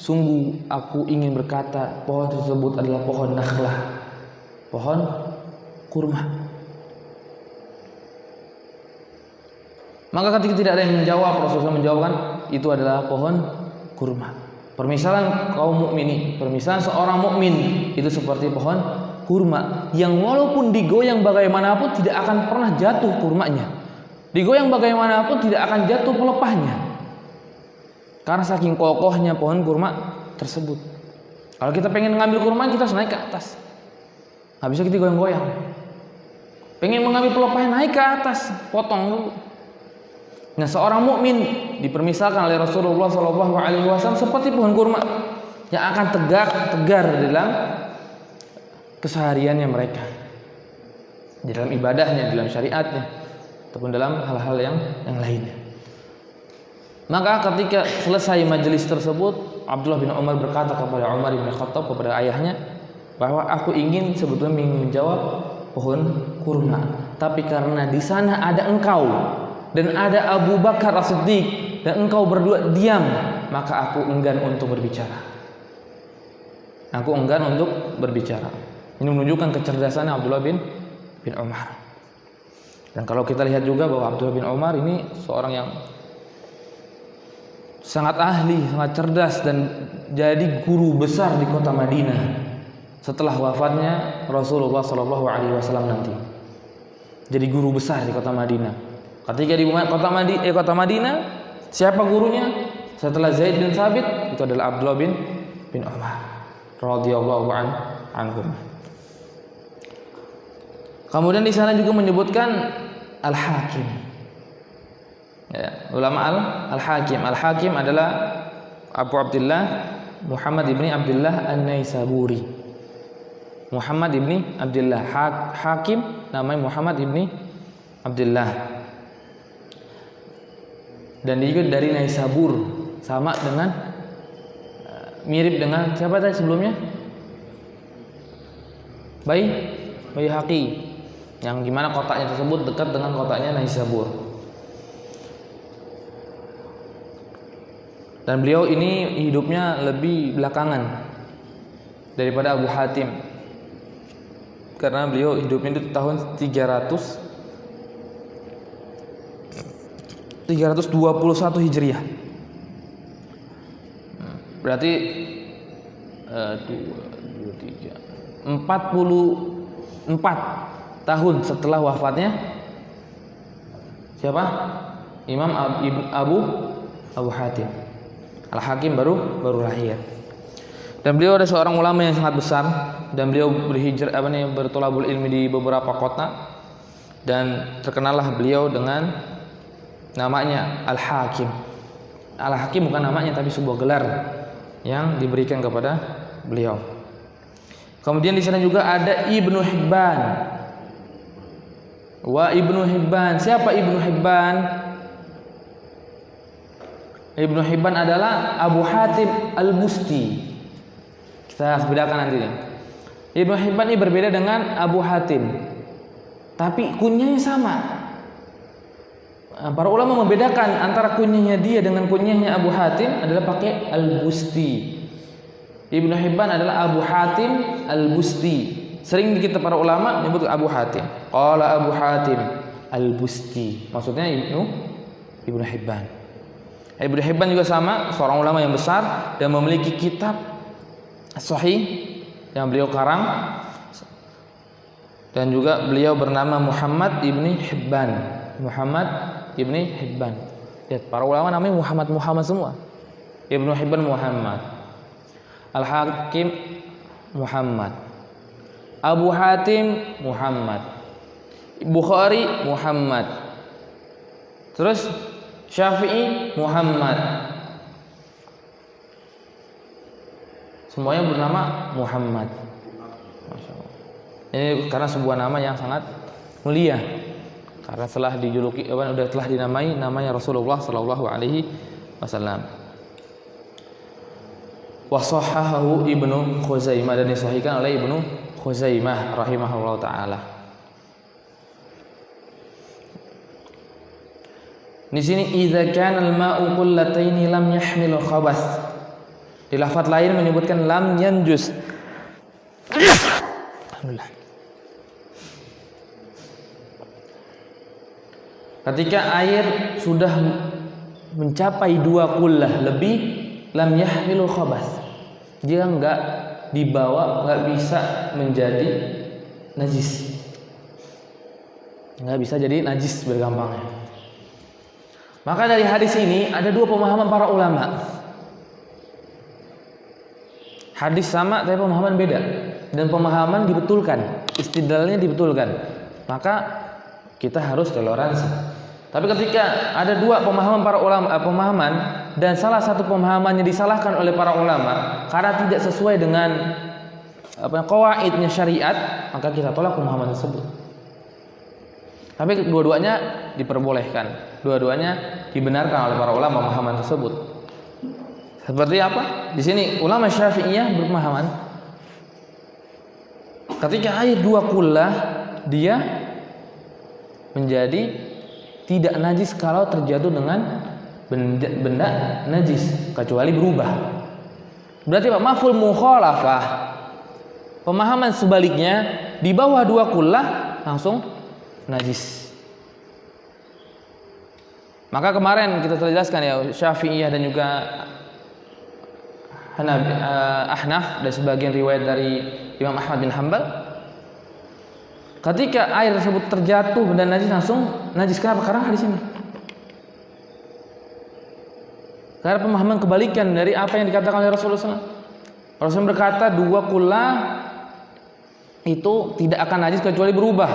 sungguh aku ingin berkata pohon tersebut adalah pohon nakhlah, pohon kurma. Maka ketika tidak ada yang menjawab, Rasulullah menjawabkan itu adalah pohon kurma. Permisalan kaum mukminin, permisalan seorang mukmin itu seperti pohon kurma yang walaupun digoyang bagaimanapun tidak akan pernah jatuh kurmanya. Digoyang bagaimanapun tidak akan jatuh pelepahnya. Karena saking kokohnya pohon kurma tersebut. Kalau kita pengen ngambil kurma, kita harus naik ke atas. Nggak bisa kita goyang-goyang. Pengen mengambil pelepahnya, naik ke atas, potong dulu. Nah, seorang mukmin dipermisalkan oleh Rasulullah SAW seperti pohon kurma yang akan tegar dalam kesehariannya mereka, di dalam ibadahnya, di dalam syariatnya, ataupun dalam hal-hal yang lainnya. Maka ketika selesai majelis tersebut, Abdullah bin Umar berkata kepada Umar bin Khattab, kepada ayahnya, bahwa aku ingin sebetulnya menjawab pohon kurma, tapi karena di sana ada engkau dan ada Abu Bakar As-Siddiq dan engkau berdua diam, maka aku enggan untuk berbicara. Aku enggan untuk berbicara. Ini menunjukkan kecerdasan Abdullah bin Umar. Dan kalau kita lihat juga bahwa Abdullah bin Umar ini seorang yang sangat ahli, sangat cerdas, dan jadi guru besar di kota Madinah setelah wafatnya Rasulullah SAW nanti. Jadi guru besar di kota Madinah. Ketika di kota Madinah, siapa gurunya? Setelah Zaid bin Thabit, itu adalah Abdullah bin Umar radhiyallahu anhu. Kemudian di sana juga menyebutkan Al-Hakim. Ya, ulama Al-Hakim. Al-Hakim adalah Abu Abdullah Muhammad ibni Abdullah An-Naisaburi. Muhammad ibni Abdullah. Hakim namanya Muhammad ibni Abdullah. Dan dia juga dari Naisabur, sama dengan mirip dengan siapa tadi sebelumnya? Baihaqi, yang gimana kotaknya tersebut dekat dengan kotaknya Naisabur. Dan beliau ini hidupnya lebih belakangan daripada Abu Hatim, karena beliau hidupnya di tahun 321 Hijriah. Berarti 44 tahun setelah wafatnya siapa? Imam Abu Hatim. Al-Hakim baru lahir. Dan beliau adalah seorang ulama yang sangat besar, dan beliau bertolabul ilmi di beberapa kota, dan terkenallah beliau dengan namanya Al-Hakim. Al-Hakim bukan namanya, tapi sebuah gelar yang diberikan kepada beliau. Kemudian di sana juga ada Ibnu Hibban. Ibnu Hibban, siapa Ibnu Hibban? Ibnu Hibban adalah Abu Hatim Al-Busti. Kita bedakan nanti nih. Ibnu Hibban ini berbeda dengan Abu Hatim, tapi kunyahnya sama. Para ulama membedakan antara kunyahnya dia dengan kunyahnya Abu Hatim adalah pakai Al-Busti. Ibnu Hibban adalah Abu Hatim Al-Busti. Sering kita para ulama menyebut Abu Hatim. Qala Abu Hatim Al-Busti. Maksudnya Ibnu Hibban. Ibnu Hibban juga sama, seorang ulama yang besar dan memiliki kitab Sahih yang beliau karang, dan juga beliau bernama Muhammad ibni Hibban. Muhammad ibni Hibban. Lihat, para ulama namanya Muhammad semua. Ibnu Hibban Muhammad, Al-Hakim Muhammad, Abu Hatim Muhammad, Bukhari Muhammad, terus Syafi'i Muhammad. Semuanya bernama Muhammad. Masya Allah. Ini karena sebuah nama yang sangat mulia. karena telah dijuluki telah dinamai namanya Rasulullah sallallahu alaihi wasallam. Wa sahahahu Ibnu Khuzaimah, dan disahihkan oleh Ibnu Khuzaimah rahimahullah taala. Di sini idza kana al-ma'u qullataini lam yahmil khabath. Di lafaz lain menyebutkan lam yanjus. Alhamdulillah. Ketika air sudah mencapai 2 qullah lebih, lam yahmil khabath. Dia enggak dibawa, enggak bisa menjadi najis. Enggak bisa jadi najis bergampangnya. Maka dari hadis ini ada 2 pemahaman para ulama. Hadis sama tapi pemahaman beda, dan pemahaman dibetulkan, istidlalnya dibetulkan. Maka kita harus toleransi. Tapi ketika ada 2 pemahaman para ulama, pemahaman dan salah satu pemahamannya disalahkan oleh para ulama karena tidak sesuai dengan qawaidnya syariat, maka kita tolak pemahaman tersebut. Tapi dua-duanya diperbolehkan, dua-duanya dibenarkan oleh para ulama pemahaman tersebut. Seperti apa? Di sini ulama Syafi'iyah berpemahaman ketika air 2 qullah dia menjadi tidak najis kalau terjatuh dengan benda najis kecuali berubah. Berarti Pak mafhum mukhalafah. Pemahaman sebaliknya, di bawah 2 qullah langsung najis. Maka kemarin kita telah jelaskan ya, Syafi'iyah dan juga Ahnaf dan sebagian riwayat dari Imam Ahmad bin Hanbal, ketika air tersebut terjatuh benda najis langsung najis. Kenapa? Karena hadis ini. Karena pemahaman kebalikan dari apa yang dikatakan oleh Rasulullah SAW. Rasulullah berkata 2 qullah itu tidak akan najis kecuali berubah.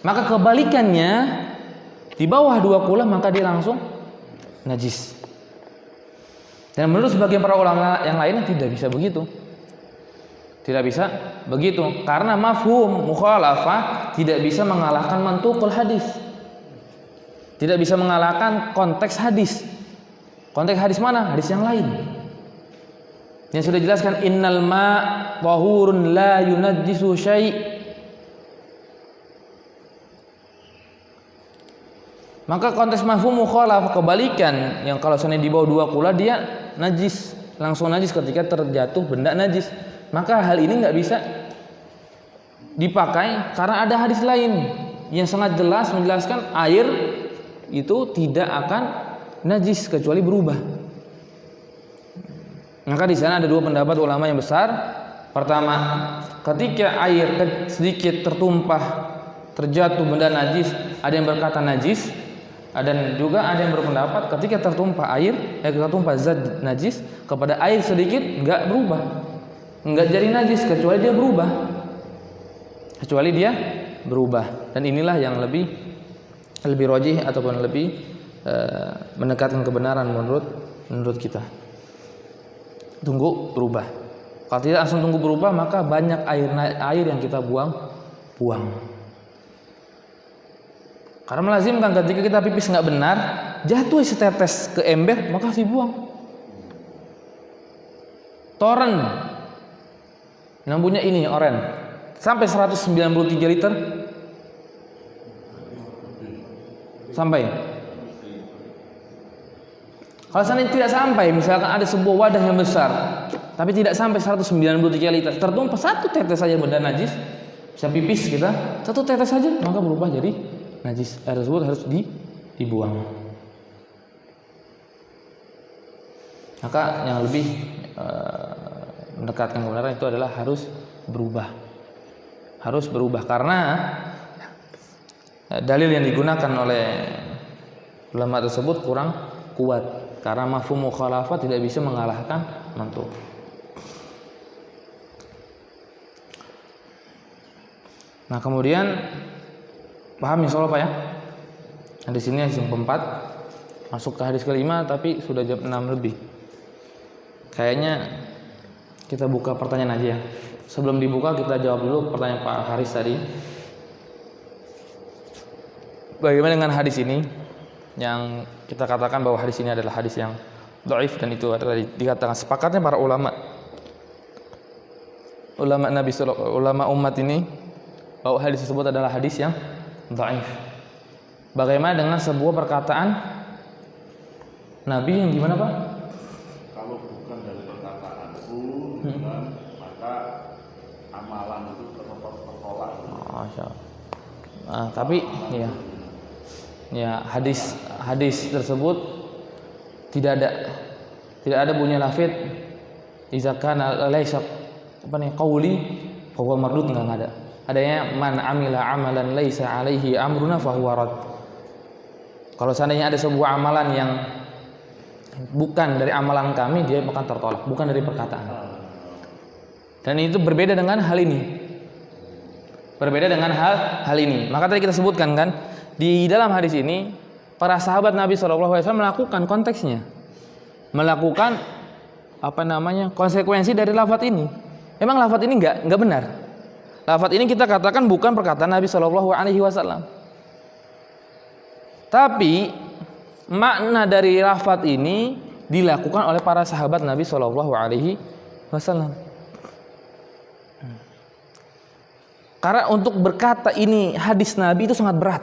Maka kebalikannya, di bawah 2 qullah maka dia langsung najis. Dan menurut sebagian para ulama yang lainnya tidak bisa begitu. Tidak bisa begitu karena mafhum mukhalafah tidak bisa mengalahkan mantuqul hadis. Tidak bisa mengalahkan konteks hadis. Konteks hadis mana? Hadis yang lain. Yang sudah dijelaskan innal ma' tahurun la yunajjisu syai'. Maka konteks mafhum mukhalafah kebalikan, yang kalau seandainya di bawah 2 qullah dia najis, langsung najis ketika terjatuh benda najis. Maka hal ini nggak bisa dipakai karena ada hadis lain yang sangat jelas menjelaskan air itu tidak akan najis kecuali berubah. Maka di sana ada 2 pendapat ulama yang besar. Pertama, ketika air sedikit tertumpah, terjatuh benda najis, ada yang berkata najis. Dan juga ada yang berpendapat ketika tertumpah air, tertumpah zat najis kepada air sedikit nggak berubah, nggak jadi najis kecuali dia berubah. Dan inilah yang lebih rajih ataupun lebih mendekatkan kebenaran menurut kita. Tunggu berubah. Kalau tidak langsung tunggu berubah, maka banyak air yang kita buang. Karena melazimkan ketika kita pipis nggak benar, jatuh setetes ke ember, maka harus dibuang. Toren yang punya ini oren sampai 193 liter sampai. Kalau seandainya tidak sampai, misalkan ada sebuah wadah yang besar tapi tidak sampai 193 liter, tertumpah 1 tetes saja benda najis, bisa pipis kita 1 tetes saja, maka berubah jadi najis. Air tersebut harus dibuang. Maka yang lebih mendekatkan kebenaran itu adalah harus berubah karena dalil yang digunakan oleh ulama tersebut kurang kuat karena mafhum mukhalafah tidak bisa mengalahkan mantuq. Nah, kemudian paham insyaallah Pak ya? Nah, di sini hadis keempat, masuk ke hadis kelima tapi sudah jam 6 lebih. Kayaknya kita buka pertanyaan aja ya. Sebelum dibuka kita jawab dulu pertanyaan Pak Haris tadi. bagaimana dengan hadis ini yang kita katakan bahwa hadis ini adalah hadis yang dhaif, dan itu adalah dikatakan sepakatnya para ulama umat ini bahwa hadis tersebut adalah hadis yang dhaif. Bagaimana dengan sebuah perkataan Nabi yang gimana, Pak? Kalau bukan dari perkataanku, maka amalan itu tertolak. Masya Allah. Nah, tapi ya hadis tersebut tidak ada bunyi lafidz idza kana laysa qauli fa huwa mardud, enggak ada. Adanya man amila amalan laisa alaihi amruna fa huwa rad. Kalau seandainya ada sebuah amalan yang bukan dari amalan kami, dia akan tertolak, bukan dari perkataan. Dan itu berbeda dengan hal ini. Hal ini. Maka tadi kita sebutkan kan, di dalam hadis ini para sahabat Nabi SAW melakukan konteksnya, melakukan konsekuensi dari lafadz ini. Memang lafadz ini enggak benar. Lafadz ini kita katakan bukan perkataan Nabi SAW. Tapi makna dari lafadz ini dilakukan oleh para sahabat Nabi SAW. Karena untuk berkata ini hadis Nabi itu sangat berat.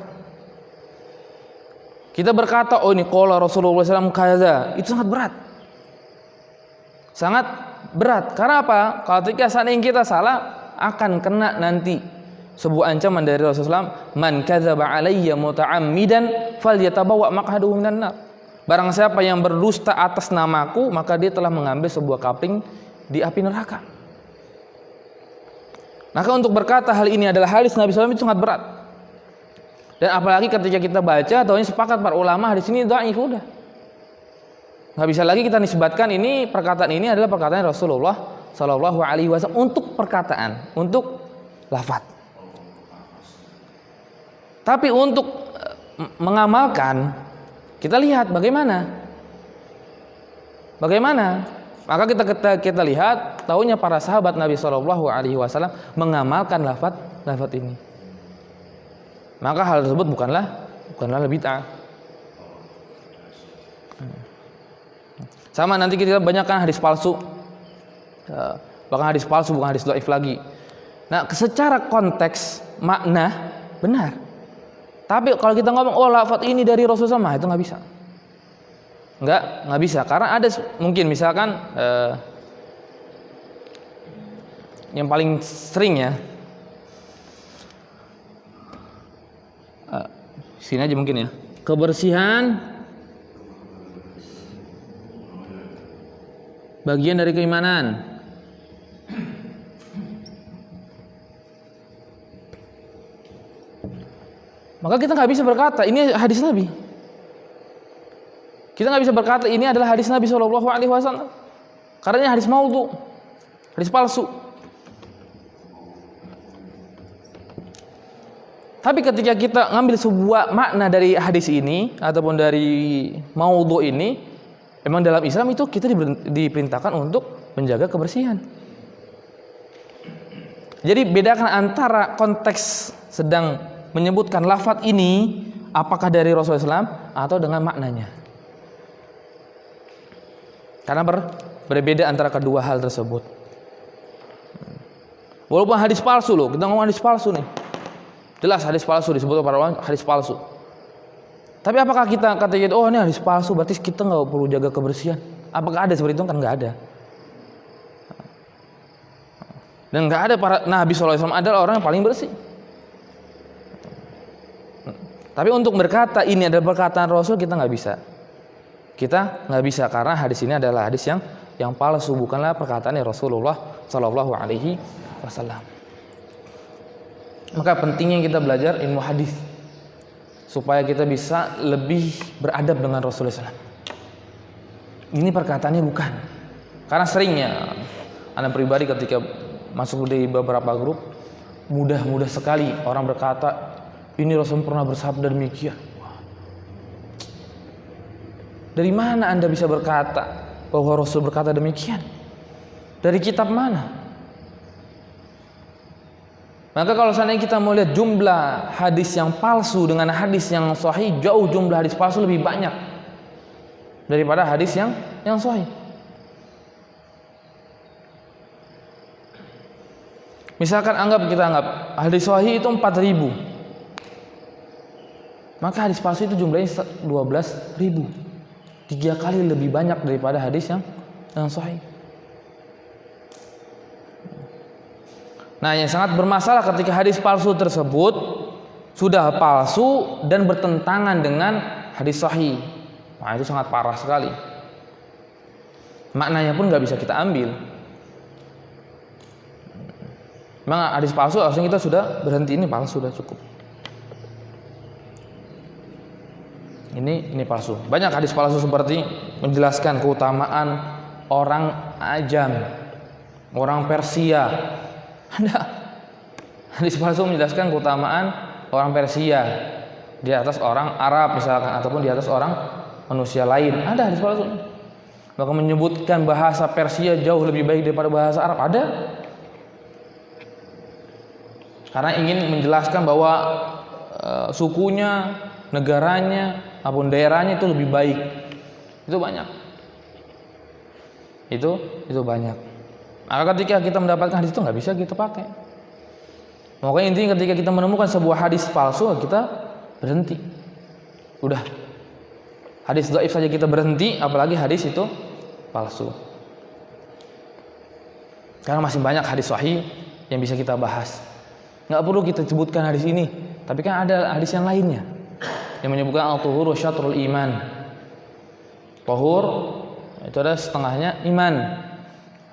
Kita berkata, oh ini qala Rasulullah SAW kaza, itu sangat berat. Sangat berat. Karena apa? Kalau seandainya kita salah, akan kena nanti sebuah ancaman dari Rasulullah, man kadzaba alayya muta'ammidan falyatabawa maq'adahu minan nar. Barang siapa yang berdusta atas namaku, maka dia telah mengambil sebuah kapling di api neraka. Maka untuk berkata hal ini adalah hadis Nabi SAW itu sangat berat. Dan apalagi ketika kita baca, tahunya sepakat para ulama hadis ini dhaif udah. Nggak bisa lagi kita nisbatkan ini perkataan ini adalah perkataan Rasulullah Shallallahu Alaihi Wasallam untuk perkataan, untuk lafadz. Tapi untuk mengamalkan, kita lihat bagaimana. Maka kita lihat, tahunya para sahabat Nabi Shallallahu Alaihi Wasallam mengamalkan lafadz ini. Maka hal tersebut bukanlah bid'ah. Sama nanti kita banyakkan hadis palsu. Bahkan hadis palsu bukan hadis dhaif lagi. Nah, secara konteks makna benar. Tapi kalau kita ngomong lafadz ini dari Rasulullah, itu nggak bisa. Nggak bisa, karena ada mungkin misalkan yang paling sering ya, sini aja mungkin ya, kebersihan bagian dari keimanan. Maka kita nggak bisa berkata ini hadis Nabi. Kita nggak bisa berkata ini adalah hadis Nabi SAW, karena ini hadis maudhu, hadis palsu. Tapi ketika kita ngambil sebuah makna dari hadis ini ataupun dari maudhu ini, memang dalam Islam itu kita diperintahkan untuk menjaga kebersihan. Jadi bedakan antara konteks sedang menyebutkan lafadz ini apakah dari Rasulullah SAW atau dengan maknanya. Karena berbeda antara kedua hal tersebut. Walaupun hadis palsu loh, kita ngomong hadis palsu nih. Jelas hadis palsu, disebut para ulama hadis palsu. Tapi apakah kita katakan ini hadis palsu berarti kita nggak perlu jaga kebersihan? Apakah ada seperti itu? Kan nggak ada. Dan nggak ada para Nabi SAW adalah orang yang paling bersih. Tapi untuk berkata ini adalah perkataan Rasul, kita nggak bisa. Kita nggak bisa karena hadis ini adalah hadis yang palsu, bukanlah perkataan Rasulullah Shallallahu Alaihi Wasallam. Maka pentingnya kita belajar ilmu hadis supaya kita bisa lebih beradab dengan Rasulullah SAW. Ini perkataannya bukan. Karena seringnya anak pribadi ketika masuk di beberapa grup, mudah sekali orang berkata ini Rasul pernah bersabda demikian. Dari mana Anda bisa berkata bahwa Rasul berkata demikian? Dari kitab mana? Maka kalau seandainya kita mau lihat jumlah hadis yang palsu dengan hadis yang sahih, jauh jumlah hadis palsu lebih banyak daripada hadis yang sahih. Misalkan kita anggap hadis sahih itu 4.000. Maka hadis palsu itu jumlahnya 12.000. 3 kali lebih banyak daripada hadis yang sahih. Nah, yang sangat bermasalah ketika hadis palsu tersebut sudah palsu dan bertentangan dengan hadis sahih. Nah, itu sangat parah sekali. Maknanya pun nggak bisa kita ambil. Memang hadis palsu harusnya kita sudah berhenti, ini palsu, sudah cukup. Ini palsu. Banyak hadis palsu seperti menjelaskan keutamaan orang Ajam, orang Persia. Ada hadis palsu menjelaskan keutamaan orang Persia di atas orang Arab misalkan, ataupun di atas orang manusia lain. Ada hadis palsu. Bahkan menyebutkan bahasa Persia jauh lebih baik daripada bahasa Arab. Ada. Karena ingin menjelaskan bahwa sukunya, negaranya, ataupun daerahnya itu lebih baik. Itu banyak. Itu banyak. Maka ketika kita mendapatkan hadis itu nggak bisa kita pakai. Makanya intinya ketika kita menemukan sebuah hadis palsu, kita berhenti. Udah. Hadis dhaif saja kita berhenti, apalagi hadis itu palsu. Karena masih banyak hadis sahih yang bisa kita bahas. Nggak perlu kita sebutkan hadis ini, tapi kan ada hadis yang lainnya yang menyebutkan al-tuhur wa syatrul iman. Tuhur itu adalah setengahnya iman,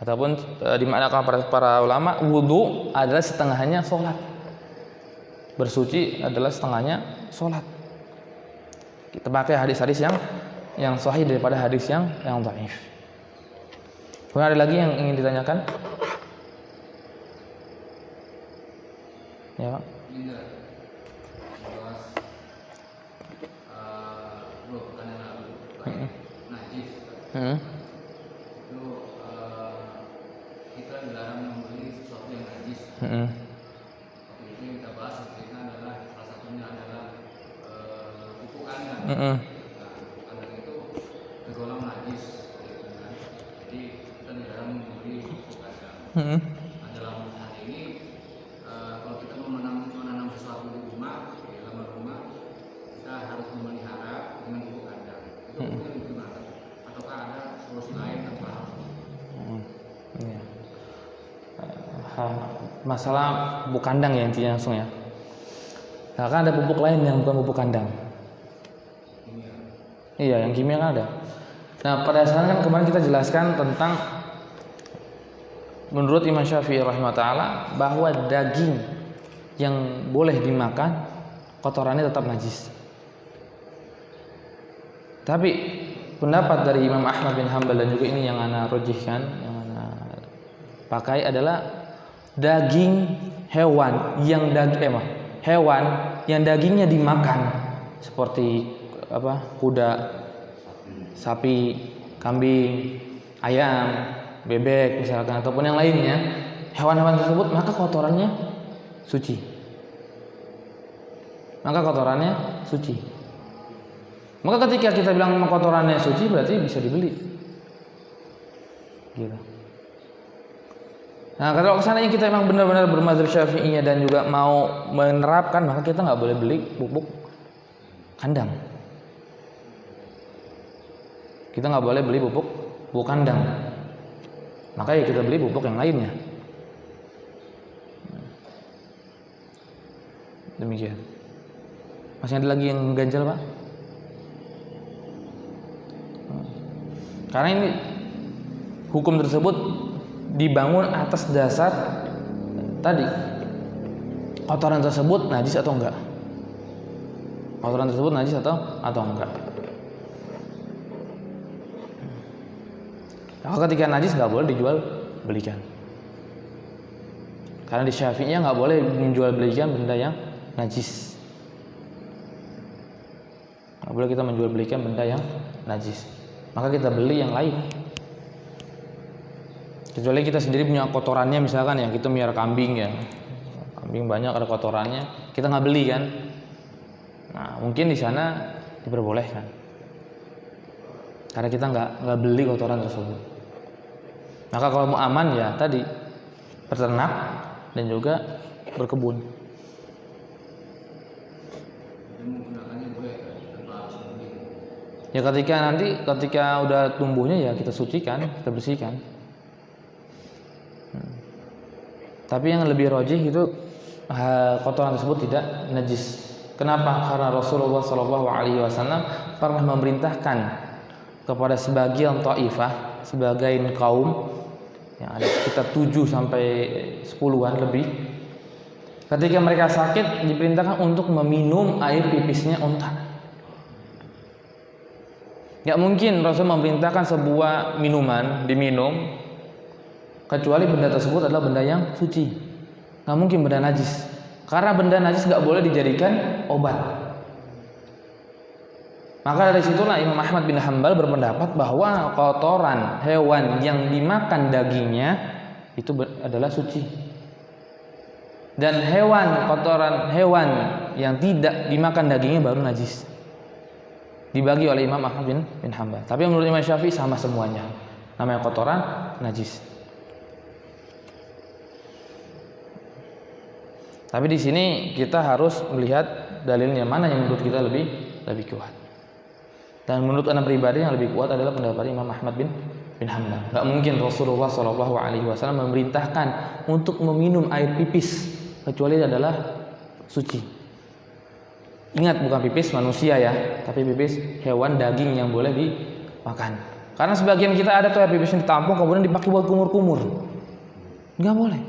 ataupun dimaknakan para ulama wudu adalah setengahnya sholat, bersuci adalah setengahnya sholat. Kita pakai hadis-hadis yang sahih daripada hadis yang dhaif. Kemudian ada lagi yang ingin ditanyakan? Ya, Pak. Itu kita dilarang membeli sesuatu yang najis. Waktu itu yang kita bahas sebenarnya adalah salah satunya adalah pupuk kandang. Pupuk kandang itu tergolong najis, jadi kita dilarang membeli pupuk kandang. Nah, dalam hal ini kalau kita mau menanam sesuatu di rumah, di dalam rumah, kita harus memelihara dengan pupuk kandang. Itu mungkin gimana? Ataukah ada solusi lain tanpa ya. Masalah pupuk kandang ya intinya langsung ya. Nah, kan ada pupuk lain yang bukan pupuk kandang. kimia? Iya, yang kimia kan ada. Nah, pada dasarnya kan kemarin kita jelaskan tentang menurut Imam Syafi'i rahimahullah bahwa daging yang boleh dimakan kotorannya tetap najis. Tapi pendapat dari Imam Ahmad bin Hanbal dan juga ini yang ana rojihkan, yang ana pakai adalah daging hewan yang dagingnya dimakan seperti kuda, sapi, kambing, ayam, bebek misalkan ataupun yang lainnya, hewan-hewan tersebut maka kotorannya suci. Maka ketika kita bilang kotorannya suci berarti bisa dibeli. Gitu. Nah, kalau kesananya kita memang benar-benar bermadzhab Syafi'iyah dan juga mau menerapkan, maka kita nggak boleh beli pupuk kandang. Kita nggak boleh beli pupuk kandang. Maka ya kita beli pupuk yang lainnya. Demikian. Masih ada lagi yang ganjal, Pak? Karena ini hukum tersebut dibangun atas dasar tadi, kotoran tersebut najis atau enggak. Kotoran tersebut najis atau enggak. Nah, ketika najis nggak boleh dijual belikan. Karena di Syafi'iyah nggak boleh menjual belikan benda yang najis. Nggak boleh kita menjual belikan benda yang najis. Maka kita beli yang lain. Kecuali kita sendiri punya kotorannya, misalkan ya kita miara kambing ya, kambing banyak ada kotorannya, kita nggak beli kan. Nah, mungkin di sana diperbolehkan. Karena kita nggak beli kotoran tersebut. Maka kalau mau aman ya tadi peternak dan juga berkebun. Menggunakannya boleh tanpa harus beli. Ya ketika udah tumbuhnya ya kita sucikan, kita bersihkan. Tapi yang lebih rajih itu kotoran tersebut tidak najis. Kenapa? Karena Rasulullah SAW pernah memerintahkan kepada sebagian taifah, sebagian kaum yang ada sekitar 7 sampai 10-an lebih. Ketika mereka sakit diperintahkan untuk meminum air pipisnya unta. Gak mungkin Rasul memerintahkan sebuah minuman diminum kecuali benda tersebut adalah benda yang suci. Gak mungkin benda najis. Karena benda najis gak boleh dijadikan obat. Maka dari situlah Imam Ahmad bin Hanbal berpendapat bahwa kotoran hewan yang dimakan dagingnya itu adalah suci. Dan kotoran hewan yang tidak dimakan dagingnya baru najis. Dibagi oleh Imam Ahmad bin Hanbal. Tapi menurut Imam Syafi'i sama semuanya. Namanya kotoran najis. Tapi di sini kita harus melihat dalilnya mana yang menurut kita lebih kuat. Dan menurut anak pribadi yang lebih kuat adalah pendapat Imam Ahmad bin Hanbal. Gak mungkin Rasulullah SAW memerintahkan untuk meminum air pipis kecuali adalah suci. Ingat, bukan pipis manusia ya, tapi pipis hewan daging yang boleh dimakan. Karena sebagian kita ada tuh air pipis yang ditampung kemudian dipakai buat kumur-kumur. Gak boleh.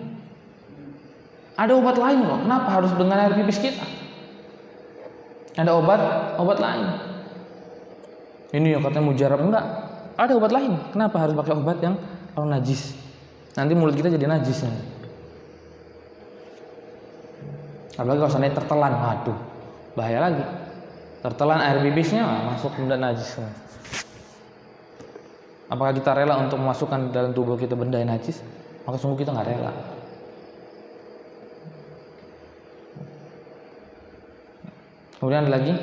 Ada obat lain loh. Kenapa harus dengan air pipis kita? Ada obat lain. Ini yang katanya mujarab, enggak. Ada obat lain. Kenapa harus pakai obat yang kalau najis? Nanti mulut kita jadi najis. Apalagi kalau seandainya tertelan, aduh, bahaya lagi. Tertelan air pipisnya masuk benda najis. Apakah kita rela untuk memasukkan dalam tubuh kita benda yang najis? Maka sungguh kita nggak rela. Kemudian ada lagi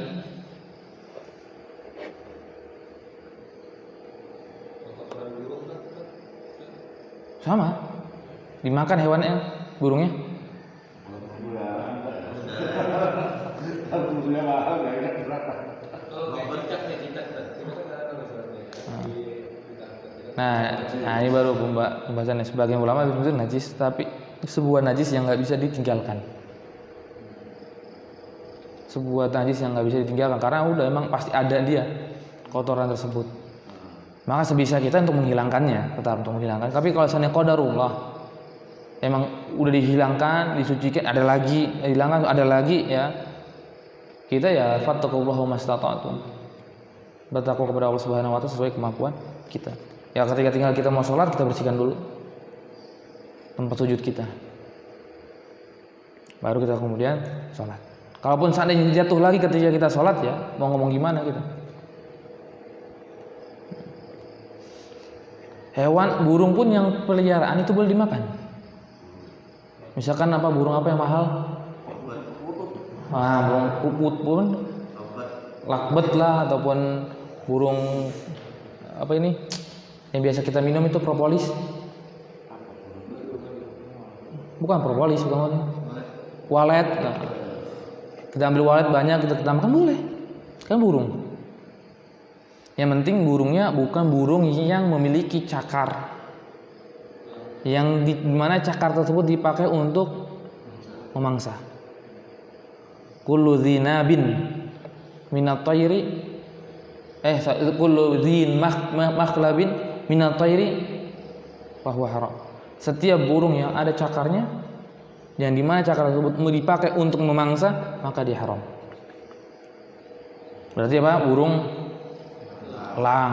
sama dimakan hewannya, burungnya. Nah ini baru pembahasannya. Sebagian ulama itu najis, tapi sebuah najis yang nggak bisa ditinggalkan. Sebuah najis yang nggak bisa ditinggalkan karena udah emang pasti ada dia kotoran tersebut. Maka sebisa kita untuk menghilangkannya, tetap untuk menghilangkan. Tapi kalau seandainya qadarullah emang udah dihilangkan, disucikan, ada lagi, dihilangkan, ada lagi ya. Kita ya fattaqullaha mastata'tum. Bertakwa kepada Allah Subhanahu wa taala sesuai kemampuan kita. Ya ketika tinggal kita mau sholat, kita bersihkan dulu tempat sujud kita. Baru kita kemudian sholat. Kalaupun seandainya jatuh lagi ketika kita sholat ya, mau ngomong gimana kita? Hewan, burung pun yang peliharaan itu boleh dimakan. Misalkan burung apa yang mahal? Burung puput pun, lakbet lah, ataupun burung apa ini? Yang biasa kita minum itu propolis. Bukan propolis, bukan walet. Nah. Kita ambil walet banyak, kita makan boleh. Kan burung. Yang penting burungnya bukan burung yang memiliki cakar. Yang di mana cakar tersebut dipakai untuk memangsa. Kullu dzinabin minat tayri kullu dzin makhlabin minat tayri fahuwa haram. Setiap burung yang ada cakarnya yang dimana cakar tersebut dipakai untuk memangsa, maka dia haram. Berarti apa? Burung elang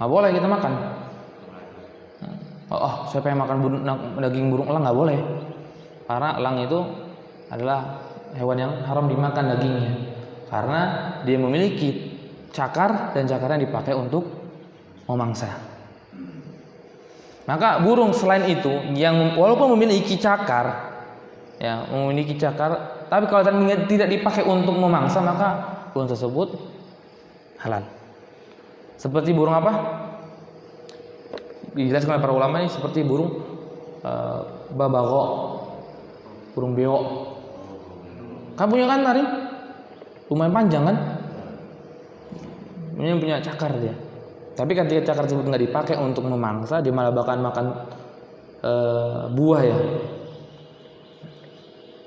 nggak boleh kita makan. Saya pengen makan daging burung elang, nggak boleh. Karena elang itu adalah hewan yang haram dimakan dagingnya. Karena dia memiliki cakar dan cakarnya dipakai untuk memangsa. Maka burung selain itu yang walaupun memiliki cakar ya memiliki cakar, tapi kalau tidak dipakai untuk memangsa maka burung tersebut halal. Seperti burung apa? Dijelaskan oleh para ulama ini seperti burung babago, burung beo. Kamu punya kan tadi? Lumayan panjang kan? Ini punya cakar dia. Tapi ketika cakar tersebut nggak dipakai untuk memangsa, dia malah bahkan makan buah ya.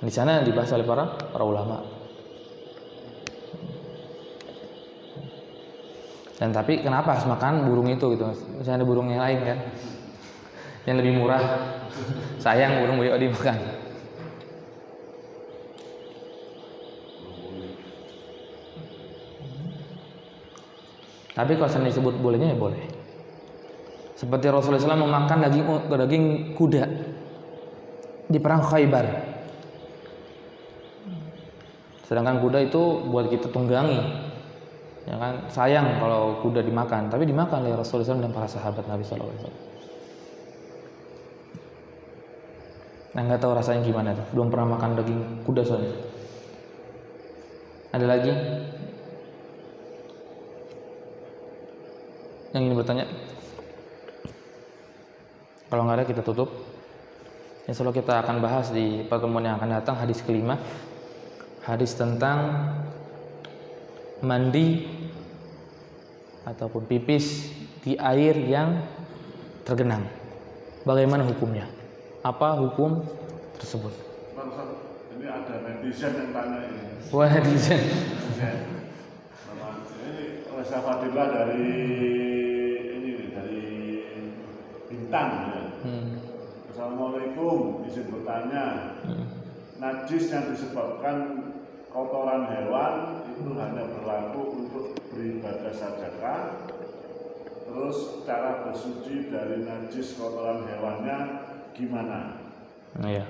Di sana dibahas oleh para ulama. Dan tapi kenapa harus makan burung itu gitu? Misalnya ada burung yang lain kan, yang lebih murah. Sayang burung beo dimakan. Tapi kalau seandainya disebut bolehnya ya boleh. Seperti Rasulullah SAW memakan daging kuda di perang Khaybar. Sedangkan kuda itu buat kita tunggangi, ya kan? Sayang kalau kuda dimakan, tapi dimakan oleh Rasulullah SAW dan para sahabat Nabi SAW. Nah, nggak tahu rasanya gimana tuh. Belum pernah makan daging kuda soalnya. Ada lagi yang ingin bertanya? Kalau nggak ada kita tutup. Insya Allah kita akan bahas di pertemuan yang akan datang hadis kelima, hadis tentang mandi ataupun pipis di air yang tergenang. Bagaimana hukumnya? Apa hukum tersebut? Ini ada netizen yang tanya ini. Wah, netizen. Ini oleh Syafadillah dari Bintang ya. Assalamualaikum, izin bertanya. Najis yang disebabkan kotoran hewan itu hanya berlaku untuk beribadah sajakah? Terus cara bersuci dari najis kotoran hewannya gimana? Iya.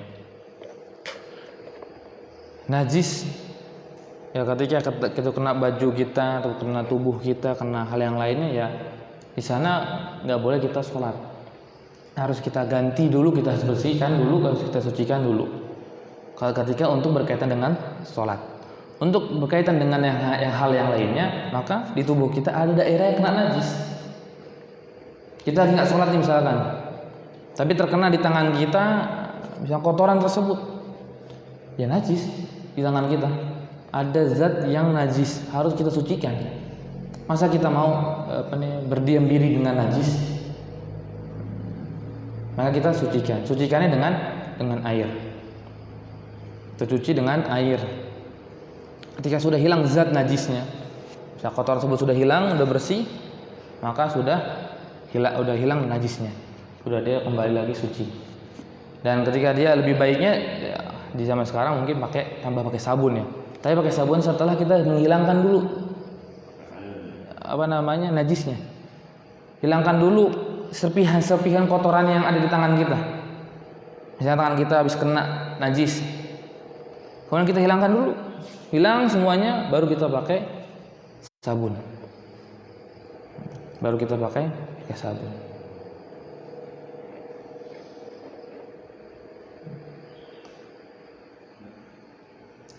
Najis ya ketika kita kena baju kita atau kena tubuh kita, kena hal yang lainnya ya di sana nggak boleh kita sholat. Harus kita ganti dulu, kita bersihkan dulu, harus kita sucikan dulu. Kalau ketika untuk berkaitan dengan sholat, untuk berkaitan dengan hal yang lainnya, maka di tubuh kita ada daerah yang kena najis. Kita lagi nggak sholat nih misalkan, tapi terkena di tangan kita, misalnya kotoran tersebut, ya najis di tangan kita. Ada zat yang najis, harus kita sucikan. Masa kita mau berdiam diri dengan najis? Maka kita sucikan. Sucikannya dengan air. Kita cuci dengan air. Ketika sudah hilang zat najisnya, misalnya kotoran tersebut sudah hilang, sudah bersih, maka sudah hilang najisnya. Sudah dia kembali lagi suci. Dan ketika dia lebih baiknya ya, di zaman sekarang mungkin tambah pakai sabun ya. Tapi pakai sabun setelah kita menghilangkan dulu najisnya. Hilangkan dulu serpihan kotoran yang ada di tangan kita. Misalnya tangan kita habis kena najis, kemudian kita hilangkan dulu, hilang semuanya, baru kita pakai sabun.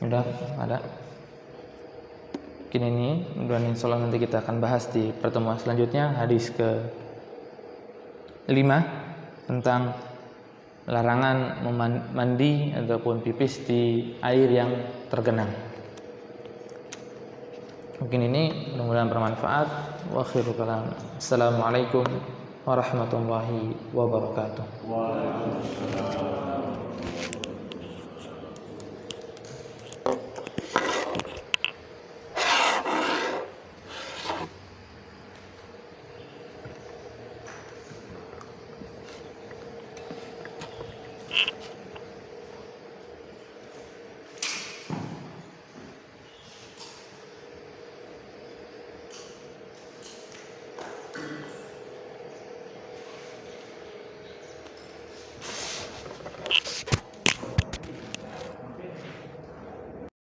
Udah ada. Mungkin ini, dan insya Allah nanti kita akan bahas di pertemuan selanjutnya hadis ke-5 tentang larangan mandi ataupun pipis di air yang tergenang. Mungkin ini mudah-mudahan bermanfaat. Wa akhiru kalam. Assalamualaikum warahmatullahi wabarakatuh. Waalaikumsalam.